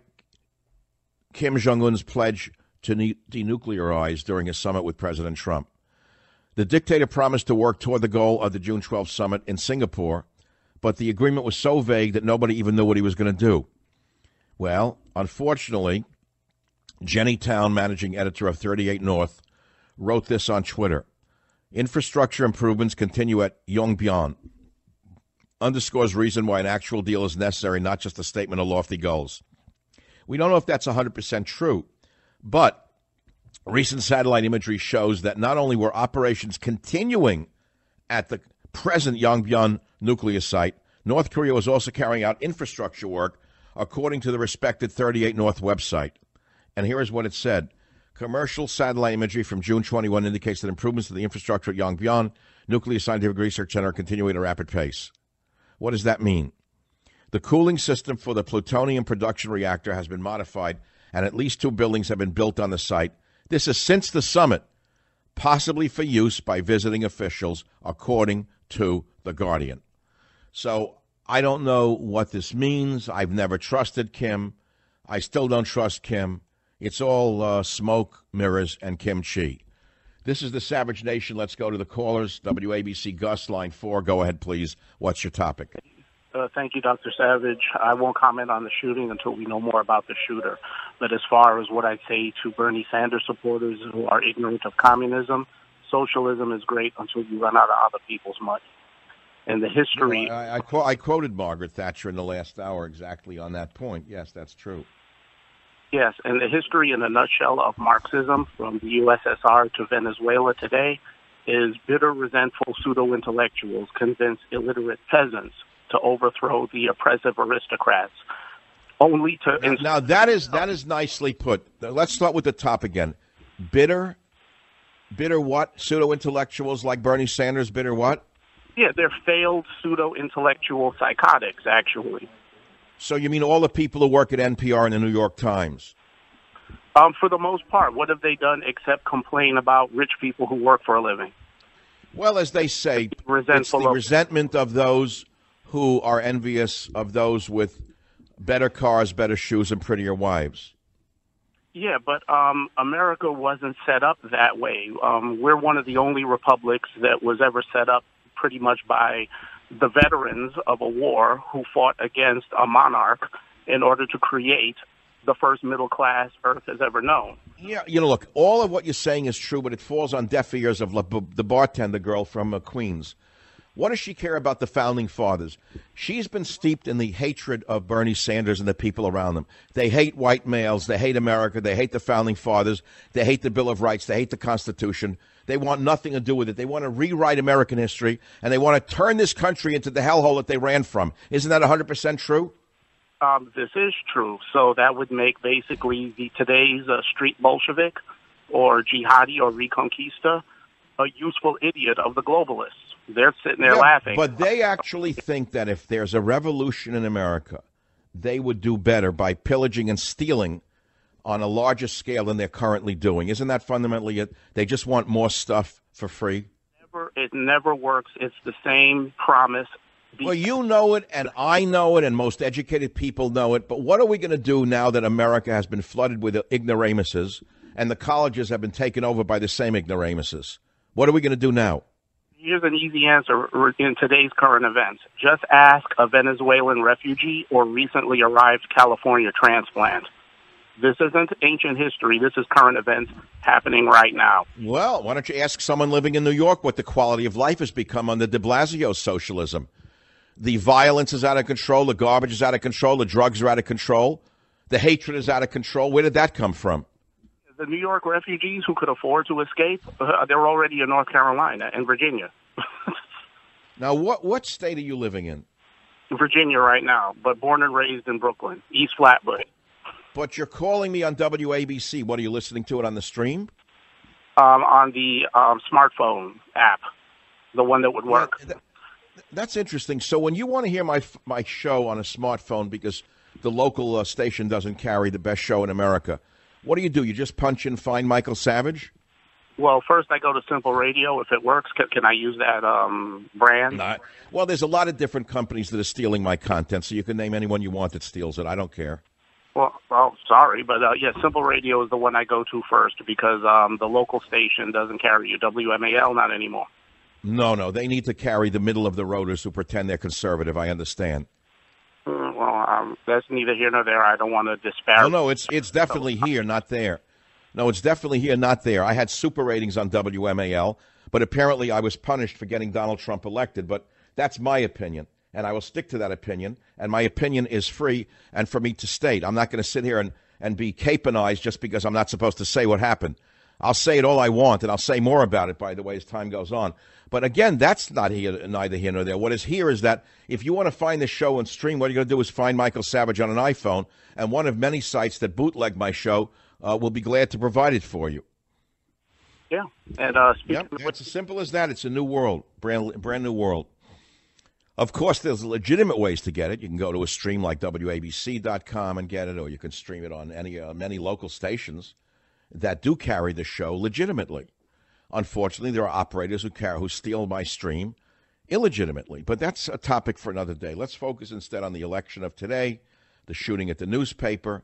Kim Jong-un's pledge to denuclearize during a summit with President Trump. The dictator promised to work toward the goal of the June 12th summit in Singapore, but the agreement was so vague that nobody even knew what he was going to do. Well, unfortunately, Jenny Town, managing editor of 38 North, wrote this on Twitter. Infrastructure improvements continue at Yongbyon. Underscores reason why an actual deal is necessary, not just a statement of lofty goals. We don't know if that's 100% true, but recent satellite imagery shows that not only were operations continuing at the present Yongbyon nuclear site, North Korea was also carrying out infrastructure work, according to the respected 38 North website. And here is what it said. Commercial satellite imagery from June 21 indicates that improvements to the infrastructure at Yongbyon Nuclear Scientific Research Center are continuing at a rapid pace. What does that mean? The cooling system for the plutonium production reactor has been modified, and at least 2 buildings have been built on the site. This is since the summit, possibly for use by visiting officials, according to The Guardian. So I don't know what this means. I've never trusted Kim. I still don't trust Kim. It's all smoke, mirrors, and kimchi. This is the Savage Nation. Let's go to the callers. WABC Gus, line 4. Go ahead, please. What's your topic? Thank you, Dr. Savage. I won't comment on the shooting until we know more about the shooter. But as far as what I'd say to Bernie Sanders supporters who are ignorant of communism, socialism is great until you run out of other people's money. And the history... I quoted Margaret Thatcher in the last hour exactly on that point. Yes, that's true. Yes, and the history in a nutshell of Marxism from the USSR to Venezuela today is bitter, resentful pseudo-intellectuals convince illiterate peasants to overthrow the oppressive aristocrats, only to... Now, that is nicely put. Let's start with the top again. Bitter what? Pseudo-intellectuals like Bernie Sanders, bitter what? Yeah, they're failed pseudo-intellectual psychotics, actually. So you mean all the people who work at NPR and the New York Times? For the most part, what have they done except complain about rich people who work for a living? Well, as they say, it's the resentment of those who are envious of those with better cars, better shoes, and prettier wives. Yeah, but America wasn't set up that way. We're one of the only republics that was ever set up pretty much by the veterans of a war who fought against a monarch in order to create the first middle class Earth has ever known. Yeah, look, all of what you're saying is true, but it falls on deaf ears of the bartender girl from Queens. What does she care about the founding fathers? She's been steeped in the hatred of Bernie Sanders and the people around them. They hate white males. They hate America. They hate the founding fathers. They hate the Bill of Rights. They hate the Constitution. They want nothing to do with it. They want to rewrite American history, and they want to turn this country into the hellhole that they ran from. Isn't that 100% true? This is true. So that would make basically today's street Bolshevik or jihadi or Reconquista a useful idiot of the globalists. They're sitting there laughing. But they actually think that if there's a revolution in America, they would do better by pillaging and stealing on a larger scale than they're currently doing. Isn't that fundamentally it? They just want more stuff for free? It never works. It's the same promise Well, you know it, and I know it, and most educated people know it. But what are we going to do now that America has been flooded with ignoramuses and the colleges have been taken over by the same ignoramuses? What are we going to do now? Here's an easy answer in today's current events. Just ask a Venezuelan refugee or recently arrived California transplant. This isn't ancient history. This is current events happening right now. Well, why don't you ask someone living in New York what the quality of life has become under de Blasio's socialism? The violence is out of control. The garbage is out of control. The drugs are out of control. The hatred is out of control. Where did that come from? The New York refugees who could afford to escape, they're already in North Carolina and Virginia. Now, what state are you living in? Virginia right now, but born and raised in Brooklyn, East Flatbush. But you're calling me on WABC. What, are you listening to it on the stream? On the smartphone app, the one that would work. That's interesting. So when you want to hear my show on a smartphone because the local station doesn't carry the best show in America, what do? You just punch in Find Michael Savage? Well, first I go to Simple Radio. If it works, can I use that brand? Well, there's a lot of different companies that are stealing my content, so you can name anyone you want that steals it. I don't care. Well, sorry, but yeah, Simple Radio is the one I go to first because the local station doesn't carry you. WMAL, not anymore. No, they need to carry the middle of the roaders who pretend they're conservative. I understand. Well, that's neither here nor there. I don't want to disparage. No, it's definitely here, not there. No, it's definitely here, not there. I had super ratings on WMAL, but apparently I was punished for getting Donald Trump elected. But that's my opinion, and I will stick to that opinion. And my opinion is free and for me to state. I'm not going to sit here and be caponized just because I'm not supposed to say what happened. I'll say it all I want, and I'll say more about it, by the way, as time goes on. But again, that's neither here nor there. What is here is that if you want to find the show and stream, what you're going to do is find Michael Savage on an iPhone, and one of many sites that bootleg my show will be glad to provide it for you. Yeah, and it's as simple as that. It's a new world, brand new world. Of course, there's legitimate ways to get it. You can go to a stream like WABC.com and get it, or you can stream it on many local stations that do carry the show legitimately. Unfortunately, there are operators who steal my stream illegitimately. But that's a topic for another day. Let's focus instead on the election of today, the shooting at the newspaper,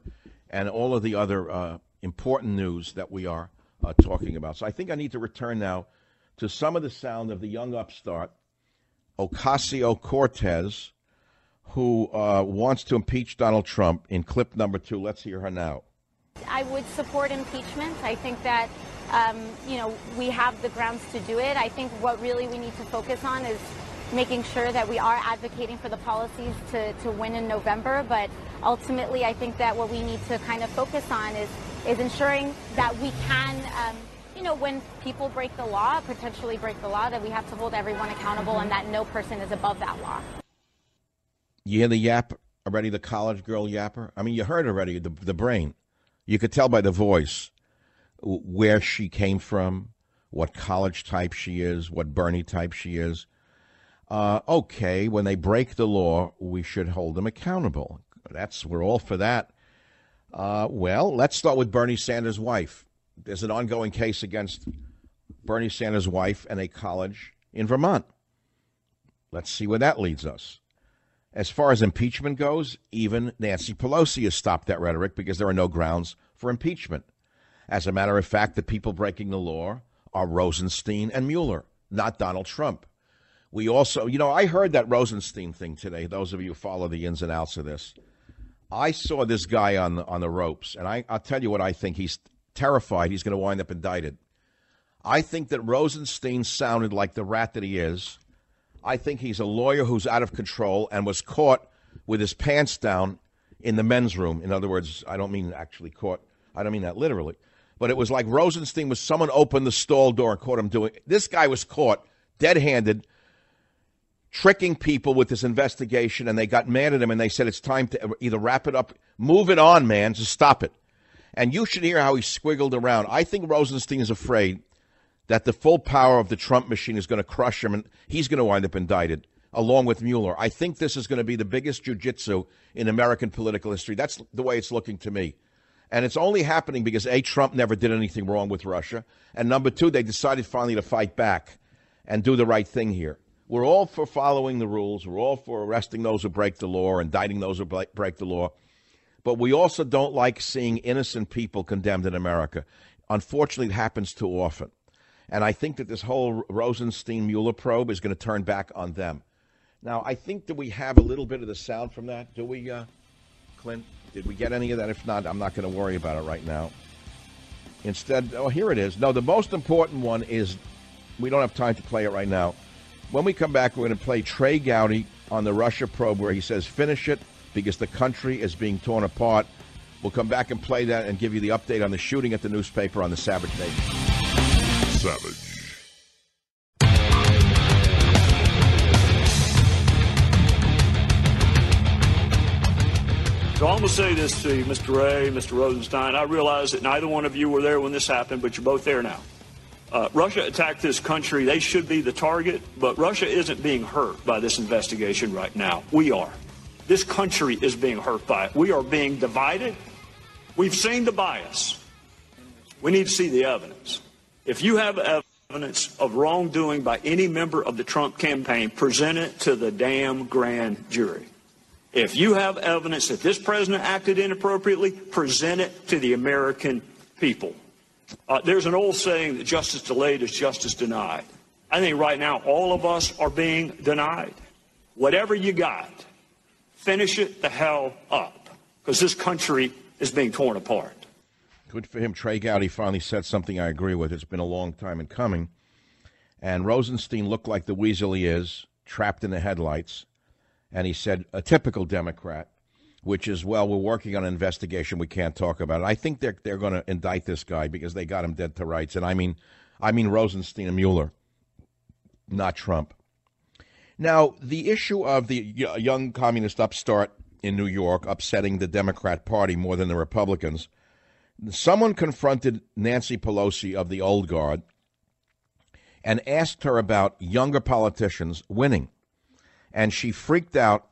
and all of the other important news that we are talking about. So I think I need to return now to some of the sound of the young upstart, Ocasio-Cortez, who wants to impeach Donald Trump in clip number 2. Let's hear her now. I would support impeachment. I think that, we have the grounds to do it. I think what really we need to focus on is making sure that we are advocating for the policies to win in November. But ultimately, I think that what we need to kind of focus on is ensuring that we can, when people break the law, potentially break the law, that we have to hold everyone accountable and that no person is above that law. You hear the yap already, the college girl yapper? I mean, you heard already the brain. You could tell by the voice where she came from, what college type she is, what Bernie type she is. Okay, when they break the law, we should hold them accountable. We're all for that. Well, let's start with Bernie Sanders' wife. There's an ongoing case against Bernie Sanders' wife and a college in Vermont. Let's see where that leads us. As far as impeachment goes, even Nancy Pelosi has stopped that rhetoric because there are no grounds for impeachment. As a matter of fact, the people breaking the law are Rosenstein and Mueller, not Donald Trump. We also, I heard that Rosenstein thing today, those of you who follow the ins and outs of this. I saw this guy on the ropes, and I'll tell you what I think. He's terrified he's going to wind up indicted. I think that Rosenstein sounded like the rat that he is. I think he's a lawyer who's out of control and was caught with his pants down in the men's room. In other words, I don't mean actually caught. I don't mean that literally. But it was like Rosenstein was someone opened the stall door and caught him doing it. This guy was caught dead-handed, tricking people with this investigation, and they got mad at him, and they said it's time to either wrap it up, move it on, man, just stop it. And you should hear how he squiggled around. I think Rosenstein is afraid that the full power of the Trump machine is going to crush him, and he's going to wind up indicted, along with Mueller. I think this is going to be the biggest jiu-jitsu in American political history. That's the way it's looking to me. And it's only happening because, A, Trump never did anything wrong with Russia, and number 2, they decided finally to fight back and do the right thing here. We're all for following the rules. We're all for arresting those who break the law, or indicting those who break the law. But we also don't like seeing innocent people condemned in America. Unfortunately, it happens too often. And I think that this whole Rosenstein-Mueller probe is going to turn back on them. Now, I think that we have a little bit of the sound from that. Do we, Clint? Did we get any of that? If not, I'm not going to worry about it right now. Instead, oh, here it is. No, the most important one is, we don't have time to play it right now. When we come back, we're going to play Trey Gowdy on the Russia probe, where he says, finish it because the country is being torn apart. We'll come back and play that and give you the update on the shooting at the newspaper on the Savage Nation. Savage. So I'm going to say this to you, Mr. Ray, Mr. Rosenstein. I realize that neither one of you were there when this happened, but you're both there now. Russia attacked this country. They should be the target, but Russia isn't being hurt by this investigation right now. We are. This country is being hurt by it. We are being divided. We've seen the bias. We need to see the evidence. If you have evidence of wrongdoing by any member of the Trump campaign, present it to the damn grand jury. If you have evidence that this president acted inappropriately, present it to the American people. There's an old saying that justice delayed is justice denied. I think right now all of us are being denied. Whatever you got, finish it the hell up, because this country is being torn apart. Good for him. Trey Gowdy finally said something I agree with. It's been a long time in coming. And Rosenstein looked like the weasel he is, trapped in the headlights. And he said, a typical Democrat, which is, well, we're working on an investigation. We can't talk about it. I think they're going to indict this guy because they got him dead to rights. And I mean Rosenstein and Mueller, not Trump. Now, the issue of the young communist upstart in New York upsetting the Democrat Party more than the Republicans, someone confronted Nancy Pelosi of the old guard and asked her about younger politicians winning. And she freaked out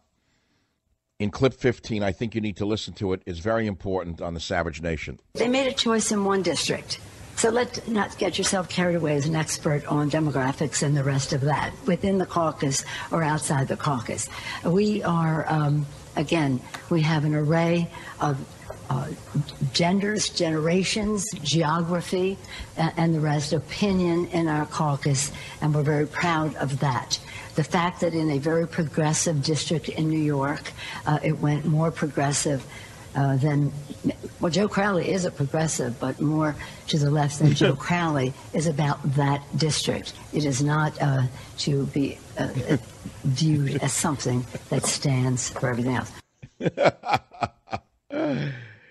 in clip 15. I think you need to listen to it. It's very important on the Savage Nation. They made a choice in one district. So let's not get yourself carried away as an expert on demographics and the rest of that, within the caucus or outside the caucus. We are, again, we have an array of genders, generations, geography, and the rest, opinion in our caucus, and we're very proud of that. The fact that in a very progressive district in New York, it went more progressive than, well, Joe Crowley is a progressive, but more to the left than Joe Crowley is about that district. It is not to be viewed as something that stands for everything else.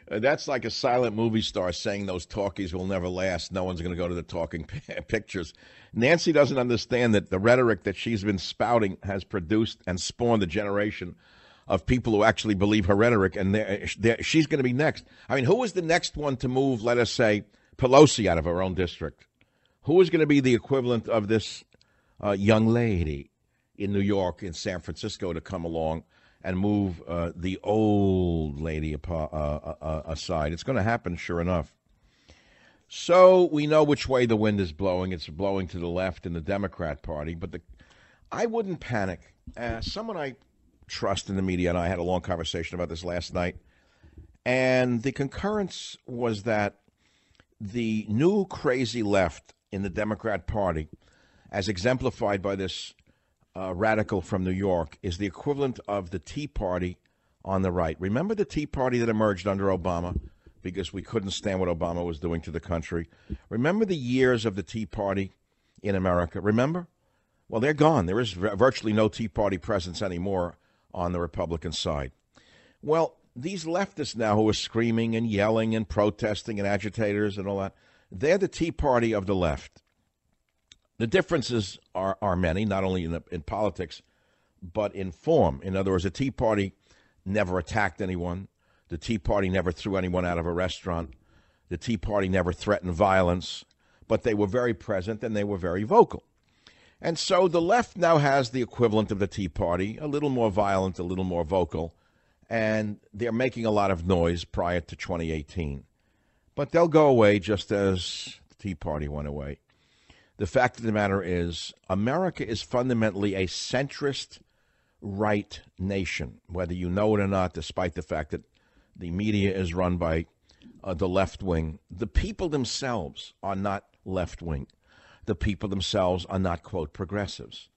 That's like a silent movie star saying those talkies will never last. No one's going to go to the talking pictures. Nancy doesn't understand that the rhetoric that she's been spouting has produced and spawned a generation of people who actually believe her rhetoric, and she's going to be next. I mean, who is the next one to move, let us say, Pelosi out of her own district? Who is going to be the equivalent of this young lady in New York, in San Francisco, to come along and move the old lady aside? It's going to happen, sure enough. So we know which way the wind is blowing. It's blowing to the left in the Democrat Party. But I wouldn't panic. Someone I trust in the media, and I had a long conversation about this last night, and the concurrence was that the new crazy left in the Democrat Party, as exemplified by this radical from New York, is the equivalent of the Tea Party on the right. Remember the Tea Party that emerged under Obama because we couldn't stand what Obama was doing to the country? Remember the years of the Tea Party in America? Remember? Well, they're gone. There is virtually no Tea Party presence anymore on the Republican side. Well, these leftists now who are screaming and yelling and protesting and agitators and all that, they're the Tea Party of the left. The differences are many, not only in politics, but in form. In other words, the Tea Party never attacked anyone. The Tea Party never threw anyone out of a restaurant. The Tea Party never threatened violence. But they were very present and they were very vocal. And so the left now has the equivalent of the Tea Party, a little more violent, a little more vocal. And they're making a lot of noise prior to 2018. But they'll go away just as the Tea Party went away. The fact of the matter is, America is fundamentally a centrist right nation, whether you know it or not, despite the fact that the media is run by the left wing. The people themselves are not left wing. The people themselves are not, quote, progressives.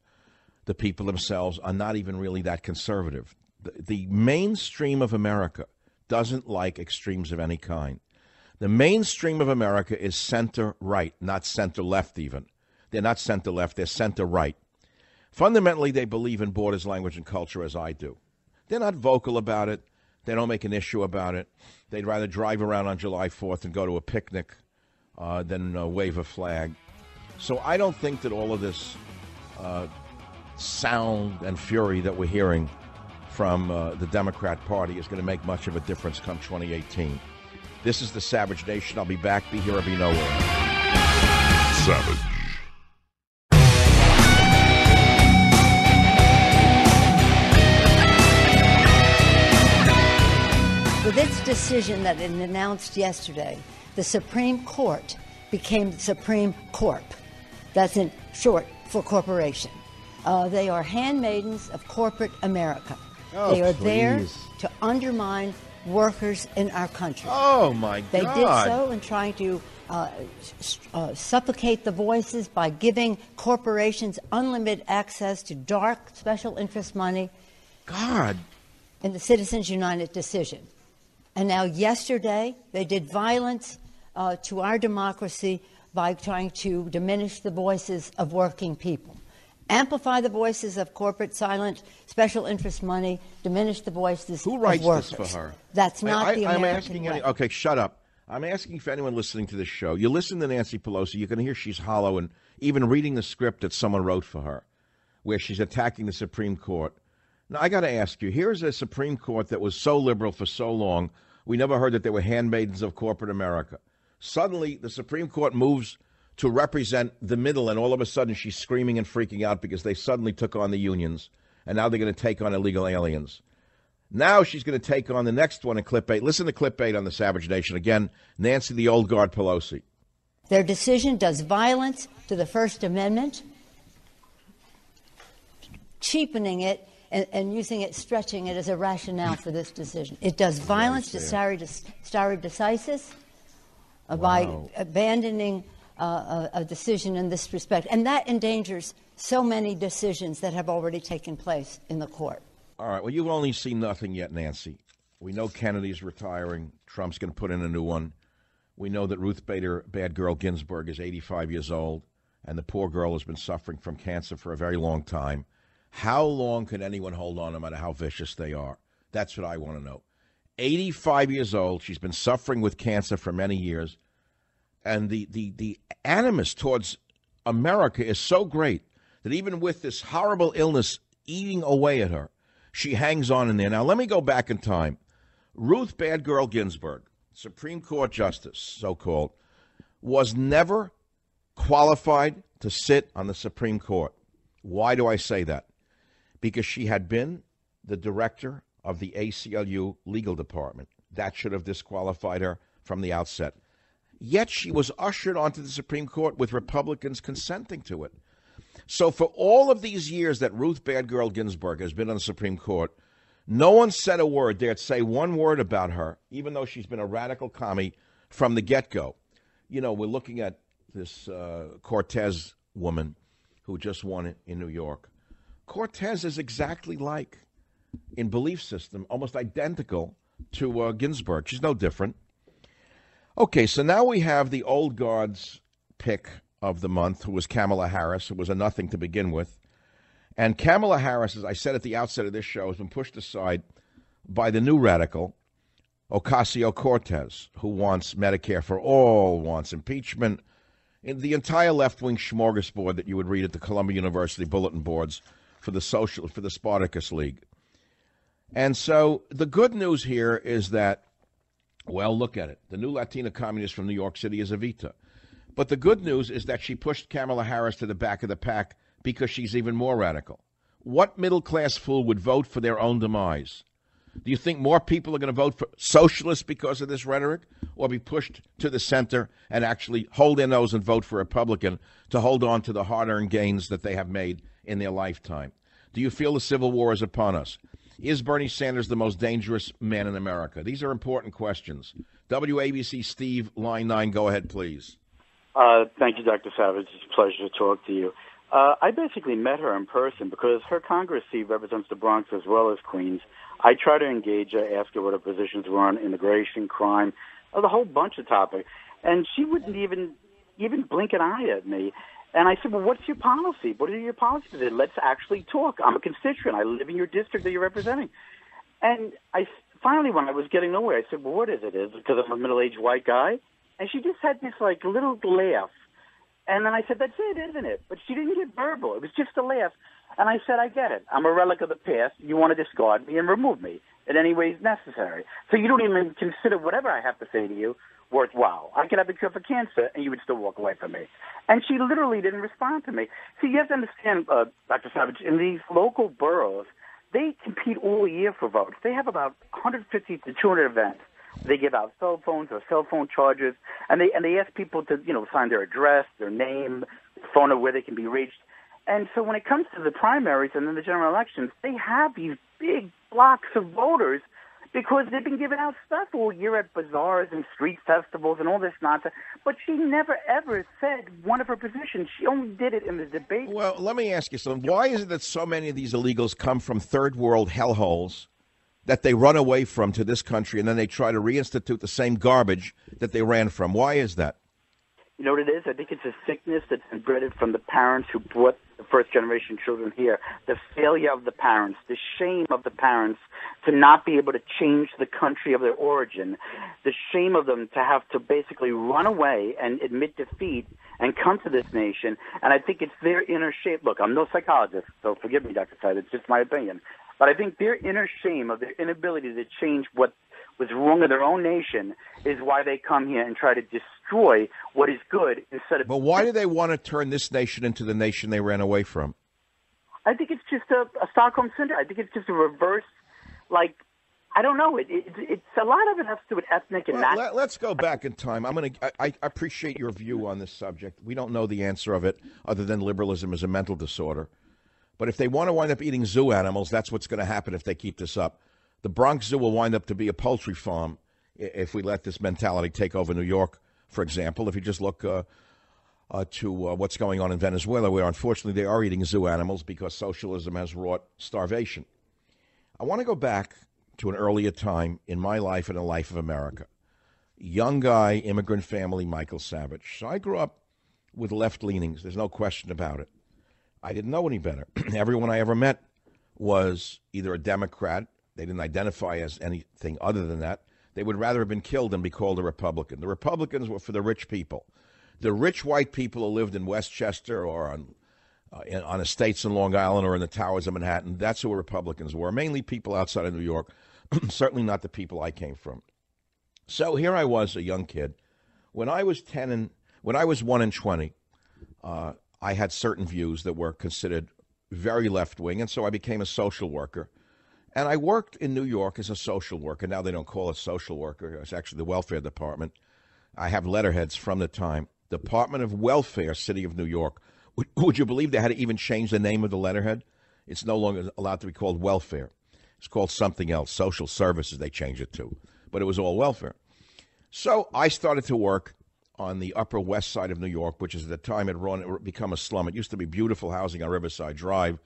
The people themselves are not even really that conservative. The mainstream of America doesn't like extremes of any kind. The mainstream of America is center-right, not center-left even. They're not center-left, they're center-right. Fundamentally, they believe in borders, language, and culture as I do. They're not vocal about it. They don't make an issue about it. They'd rather drive around on July 4th and go to a picnic than wave a flag. So I don't think that all of this sound and fury that we're hearing from the Democrat Party is going to make much of a difference come 2018. This is the Savage Nation. I'll be back. Be here or be nowhere. Savage. With its decision that it announced yesterday, the Supreme Court became the Supreme Corp. That's in short for corporation. They are handmaidens of corporate America. Oh, they are please. there to undermine workers in our country. Oh, my God. They did so in trying to suffocate the voices by giving corporations unlimited access to dark special interest money. God. In the Citizens United decision. And now yesterday, they did violence to our democracy by trying to diminish the voices of working people. Amplify the voices of corporate silent special interest money, diminish the voices Who writes of workers. this for her? That's not the American I'm asking way. okay, shut up. I'm asking for anyone listening to this show. You listen to Nancy Pelosi, you can hear she's hollow and even reading the script that someone wrote for her, where she's attacking the Supreme Court. Now, I got to ask you, here's a Supreme Court that was so liberal for so long, we never heard that they were handmaidens of corporate America. Suddenly, the Supreme Court moves to represent the middle, and all of a sudden she's screaming and freaking out because they suddenly took on the unions, and now they're going to take on illegal aliens. Now she's going to take on the next one in Clip 8. Listen to Clip 8 on the Savage Nation. Again, Nancy the Old Guard Pelosi. Their decision does violence to the First Amendment, cheapening it and using it, stretching it as a rationale for this decision. It does violence to stare decisis by abandoning a decision in this respect. And that endangers so many decisions that have already taken place in the court. All right, well, you've only seen nothing yet, Nancy. We know Kennedy's retiring. Trump's going to put in a new one. We know that Ruth Bader Bad Girl Ginsburg is 85 years old, and the poor girl has been suffering from cancer for a very long time. How long can anyone hold on no matter how vicious they are? That's what I want to know. 85 years old. She's been suffering with cancer for many years. And the animus towards America is so great that even with this horrible illness eating away at her, she hangs on in there. Now, let me go back in time. Ruth Bad Girl Ginsburg, Supreme Court Justice, so-called, was never qualified to sit on the Supreme Court. Why do I say that? Because she had been the director of the ACLU legal department. That should have disqualified her from the outset. Yet she was ushered onto the Supreme Court with Republicans consenting to it. So for all of these years that Ruth Bad Girl Ginsburg has been on the Supreme Court, no one said a word, dared say one word about her, even though she's been a radical commie from the get-go. You know, we're looking at this Cortez woman who just won it in New York. Cortez is exactly like, in belief system, almost identical to Ginsburg. She's no different. Okay, so now we have the old guard's pick of the month, who was Kamala Harris, who was a nothing to begin with. And Kamala Harris, as I said at the outset of this show, has been pushed aside by the new radical, Ocasio-Cortez, who wants Medicare for all, wants impeachment, in the entire left-wing smorgasbord that you would read at the Columbia University bulletin boards for the Spartacus League. And so the good news here is that, well, look at it. The new Latina communist from New York City is EVITA. But the good news is that she pushed Kamala Harris to the back of the pack because she's even more radical. What middle-class fool would vote for their own demise? Do you think more people are going to vote for socialists because of this rhetoric, or be pushed to the center and actually hold their nose and vote for Republican to hold on to the hard-earned gains that they have made in their lifetime? Do you feel the Civil War is upon us? Is Bernie Sanders the most dangerous man in America? These are important questions. WABC Steve, line 9, go ahead, please. Thank you, Dr. Savage. It's a pleasure to talk to you. I basically met her in person because her Congress seat represents the Bronx as well as Queens. I tried to engage her, ask her what her positions were on immigration, crime, the whole bunch of topics, and she wouldn't even blink an eye at me. And I said, well, what's your policy? What are your policies? Let's actually talk. I'm a constituent. I live in your district that you're representing. And finally, when I was getting nowhere, I said, well, what is it? Is it because I'm a middle-aged white guy? And she just had this, little laugh. And then I said, that's it, isn't it? But she didn't get verbal. It was just a laugh. And I said, I get it. I'm a relic of the past. You want to discard me and remove me in any ways necessary. So you don't even consider whatever I have to say to you worthwhile. I could have a cure for cancer, and you would still walk away from me. And she literally didn't respond to me. See, you have to understand, Dr. Savage, in these local boroughs, they compete all year for votes. They have about 150 to 200 events. They give out cell phones or cell phone chargers, and they ask people to, sign their address, their name, phone number where they can be reached. And so when it comes to the primaries and then the general elections, they have these big blocks of voters because they've been giving out stuff all year at bazaars and street festivals and all this nonsense. But she never, ever said one of her positions. She only did it in the debate. Well, let me ask you something. Why is it that so many of these illegals come from third world hellholes that they run away from to this country, and then they try to reinstitute the same garbage that they ran from? Why is that? You know what it is? I think it's a sickness that's inbred from the parents who brought the first-generation children here. The failure of the parents, the shame of the parents to not be able to change the country of their origin, the shame of them to have to basically run away and admit defeat and come to this nation. And I think it's their inner shame. Look, I'm no psychologist, so forgive me, Dr. Side. It's just my opinion. But I think their inner shame of their inability to change what was wrong in their own nation is why they come here and try to destroy what is good instead of... But why do they want to turn this nation into the nation they ran away from? I think it's just a Stockholm Syndrome. I think it's just a reverse, I don't know. It's a lot of it has to do with ethnic and not... Let's go back in time. I appreciate your view on this subject. We don't know the answer of it other than liberalism is a mental disorder. But if they want to wind up eating zoo animals, that's what's going to happen if they keep this up. The Bronx Zoo will wind up to be a poultry farm if we let this mentality take over New York, for example. If you just look to what's going on in Venezuela, where unfortunately they are eating zoo animals because socialism has wrought starvation. I want to go back to an earlier time in my life and the life of America. Young guy, immigrant family, Michael Savage. So I grew up with left leanings. There's no question about it. I didn't know any better. Everyone I ever met was either a Democrat. They didn't identify as anything other than that. They would rather have been killed than be called a Republican. The Republicans were for the rich people. The rich white people who lived in Westchester or on estates in Long Island or in the towers of Manhattan, that's who Republicans were, mainly people outside of New York, certainly not the people I came from. So here I was, a young kid. When I was 1 and 20, I had certain views that were considered very left-wing, and so I became a social worker. And I worked in New York as a social worker. Now they don't call it social worker. It's actually the welfare department. I have letterheads from the time. Department of Welfare, City of New York. Would you believe they had to even change the name of the letterhead? It's no longer allowed to be called welfare. It's called something else, social services they changed it to. But it was all welfare. So I started to work on the Upper West Side of New York, which is at the time had become a slum. It used to be beautiful housing on Riverside Drive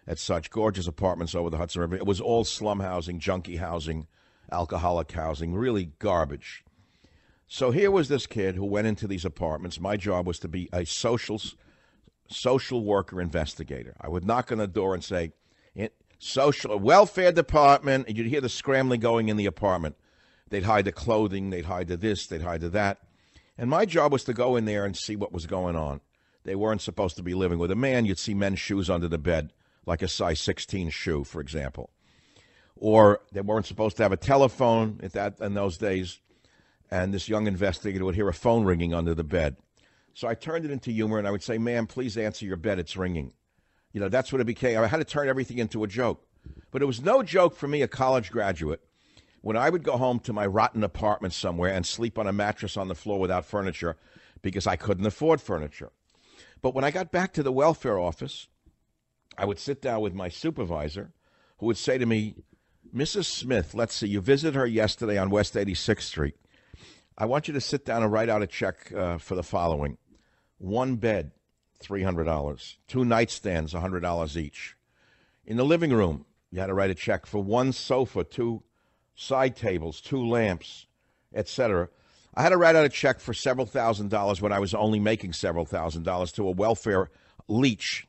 at such gorgeous apartments over the Hudson River. It was all slum housing, junkie housing, alcoholic housing, really garbage. So here was this kid who went into these apartments. My job was to be a social worker investigator. I would knock on the door and say, social welfare department, and you'd hear the scrambling going in the apartment. They'd hide the clothing, they'd hide the this, they'd hide the that. And my job was to go in there and see what was going on. They weren't supposed to be living with a man. You'd see men's shoes under the bed, like a size 16 shoe, for example. Or they weren't supposed to have a telephone in those days. And this young investigator would hear a phone ringing under the bed. So I turned it into humor, and I would say, ma'am, please answer your bed. It's ringing. You know, that's what it became. I had to turn everything into a joke. But it was no joke for me, a college graduate, when I would go home to my rotten apartment somewhere and sleep on a mattress on the floor without furniture because I couldn't afford furniture. But when I got back to the welfare office, I would sit down with my supervisor, who would say to me, Mrs. Smith, let's see, you visited her yesterday on West 86th Street. I want you to sit down and write out a check for the following. 1 bed, $300. 2 nightstands, $100 each. In the living room, you had to write a check for 1 sofa, 2 side tables, 2 lamps, etc. I had to write out a check for several $1,000s when I was only making several $1,000s to a welfare leech.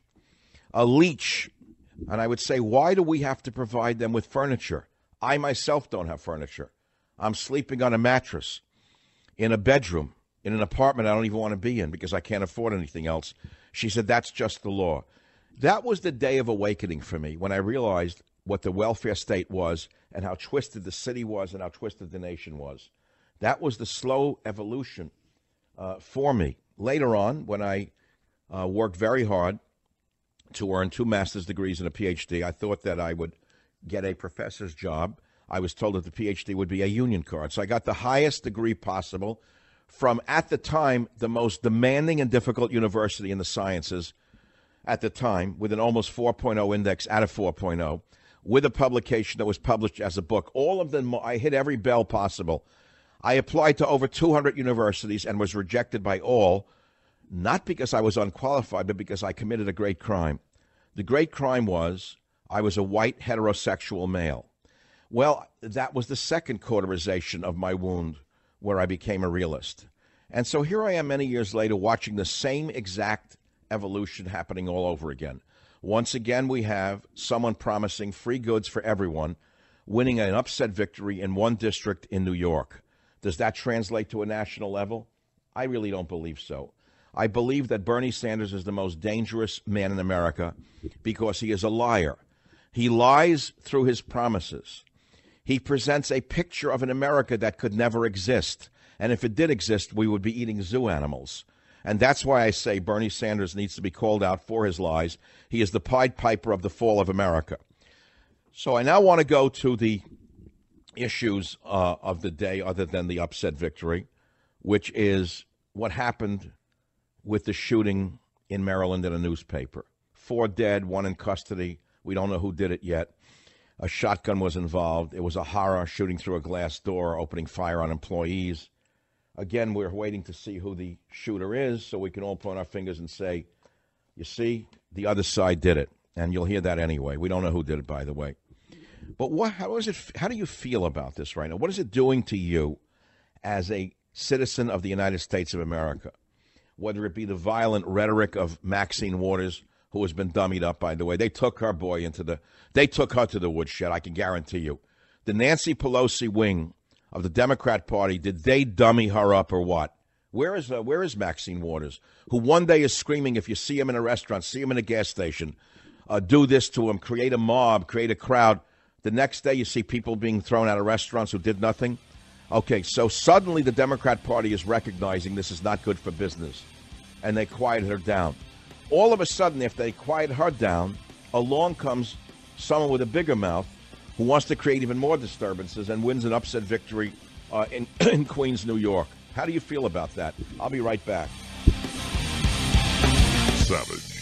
A leech. And I would say, why do we have to provide them with furniture? I myself don't have furniture. I'm sleeping on a mattress in a bedroom, in an apartment I don't even want to be in because I can't afford anything else. She said, that's just the law. That was the day of awakening for me when I realized what the welfare state was and how twisted the city was and how twisted the nation was. That was the slow evolution for me. Later on, when I worked very hard to earn 2 master's degrees and a PhD, I thought that I would get a professor's job. I was told that the PhD would be a union card. So I got the highest degree possible from, at the time, the most demanding and difficult university in the sciences at the time, with an almost 4.0 index out of 4.0, with a publication that was published as a book. All of them, I hit every bell possible. I applied to over 200 universities and was rejected by all, not because I was unqualified, but because I committed a great crime. The great crime was I was a white heterosexual male. Well, that was the second cauterization of my wound where I became a realist. And so here I am many years later watching the same exact evolution happening all over again. Once again, we have someone promising free goods for everyone, winning an upset victory in one district in New York. Does that translate to a national level? I really don't believe so. I believe that Bernie Sanders is the most dangerous man in America because he is a liar. He lies through his promises. He presents a picture of an America that could never exist. And if it did exist, we would be eating zoo animals. And that's why I say Bernie Sanders needs to be called out for his lies. He is the Pied Piper of the fall of America. So I now want to go to the issues of the day other than the upset victory, which is what happened with the shooting in Maryland in a newspaper. 4 dead, 1 in custody. We don't know who did it yet. A shotgun was involved. It was a horror, shooting through a glass door, opening fire on employees. Again, we're waiting to see who the shooter is so we can all point our fingers and say, you see, the other side did it. And you'll hear that anyway. We don't know who did it, by the way. But how do you feel about this right now? What is it doing to you as a citizen of the United States of America? Whether it be the violent rhetoric of Maxine Waters, who has been dummied up, by the way. They took her they took her to the woodshed, I can guarantee you. The Nancy Pelosi wing of the Democrat Party, did they dummy her up or what? Where is Maxine Waters, who one day is screaming, if you see him in a restaurant, see him in a gas station, do this to him, create a mob, create a crowd. The next day you see people being thrown out of restaurants who did nothing. Okay, so suddenly the Democrat Party is recognizing this is not good for business, and they quieted her down. All of a sudden, if they quiet her down, along comes someone with a bigger mouth who wants to create even more disturbances and wins an upset victory in Queens, New York. How do you feel about that? I'll be right back. Savage.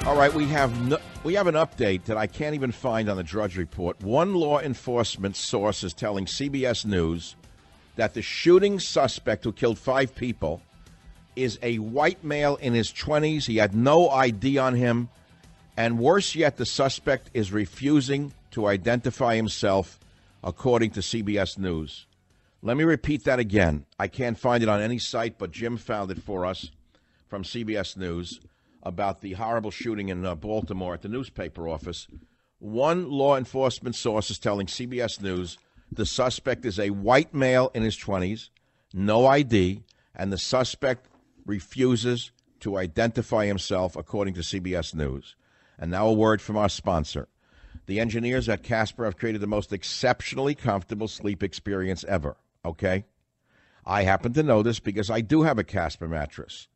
All right, we have an update that I can't even find on the Drudge Report. One law enforcement source is telling CBS News that the shooting suspect who killed 5 people is a white male in his 20s. He had no ID on him. And worse yet, the suspect is refusing to identify himself, according to CBS News. Let me repeat that again. I can't find it on any site, but Jim found it for us from CBS News about the horrible shooting in Baltimore at the newspaper office. One law enforcement source is telling CBS News the suspect is a white male in his 20s, no ID, and the suspect refuses to identify himself, according to CBS News. And now a word from our sponsor. The engineers at Casper have created the most exceptionally comfortable sleep experience ever. okay? I happen to know this because I do have a Casper mattress.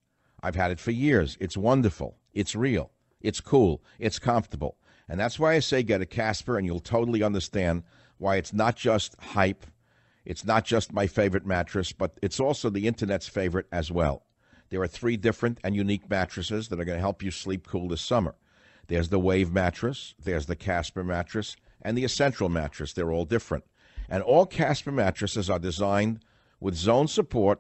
I've had it for years. It's wonderful. It's real. It's cool. It's comfortable. And that's why I say get a Casper, and you'll totally understand why it's not just hype. It's not just my favorite mattress, but it's also the Internet's favorite as well. There are 3 different and unique mattresses that are going to help you sleep cool this summer. There's the Wave mattress, there's the Casper mattress, and the Essential mattress. They're all different. And all Casper mattresses are designed with zone support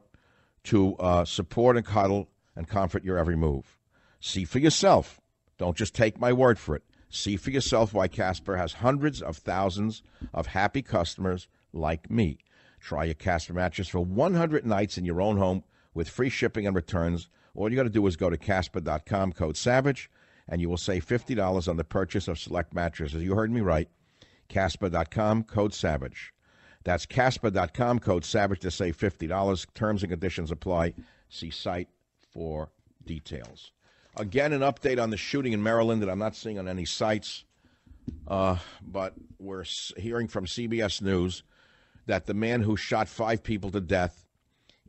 to support and cuddle and comfort your every move. See for yourself. Don't just take my word for it. See for yourself why Casper has hundreds of thousands of happy customers like me. Try a Casper mattress for 100 nights in your own home with free shipping and returns. All you got to do is go to Casper.com, code SAVAGE, and you will save $50 on the purchase of select mattresses. You heard me right. Casper.com, code SAVAGE. That's Casper.com, code SAVAGE to save $50. Terms and conditions apply. See site for details. Again, an update on the shooting in Maryland that I'm not seeing on any sites, but we're hearing from CBS News that the man who shot 5 people to death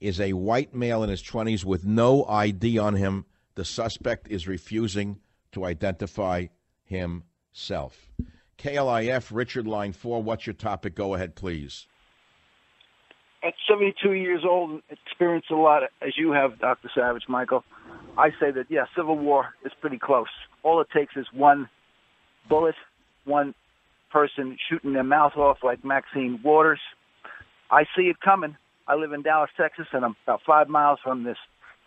is a white male in his 20s with no ID on him. The suspect is refusing to identify himself. KLIF, Richard, line 4, what's your topic? Go ahead, please. At 72 years old, experienced a lot, as you have, Dr. Savage, Michael. I say that, yeah, civil war is pretty close. All it takes is one bullet, one person shooting their mouth off like Maxine Waters. I see it coming. I live in Dallas, Texas, and I'm about 5 miles from this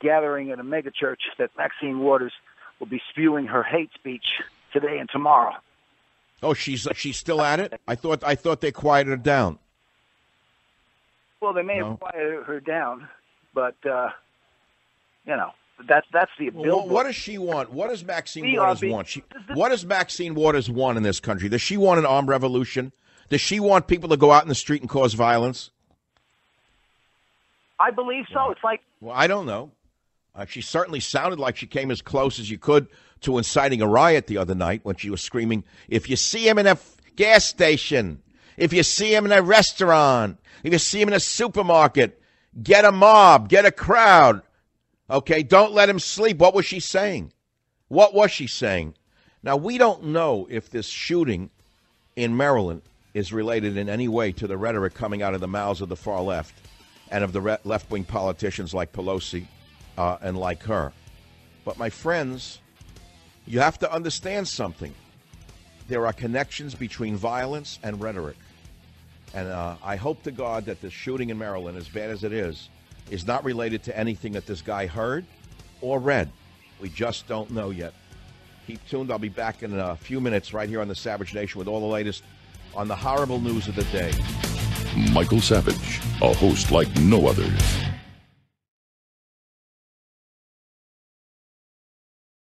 gathering at a megachurch that Maxine Waters will be spewing her hate speech today and tomorrow. Oh, she's still at it? I thought they quieted her down. Well, they may have quieted her down, but that's the ability. Well, what does she want? What does Maxine Waters want? What does Maxine Waters want in this country? Does she want an armed revolution? Does she want people to go out in the street and cause violence? I believe so. Right. It's like... Well, I don't know. She certainly sounded like she came as close as you could to inciting a riot the other night when she was screaming, if you see him in a gas station, if you see him in a restaurant, if you see him in a supermarket, get a mob, get a crowd. Okay, don't let him sleep. What was she saying? What was she saying? Now, we don't know if this shooting in Maryland is related in any way to the rhetoric coming out of the mouths of the far left and of the left-wing politicians like Pelosi and like her. But, my friends, you have to understand something. There are connections between violence and rhetoric. And I hope to God that the shooting in Maryland, as bad as it is not related to anything that this guy heard or read. We just don't know yet. Keep tuned. I'll be back in a few minutes right here on the Savage Nation with all the latest on the horrible news of the day. Michael Savage, a host like no other.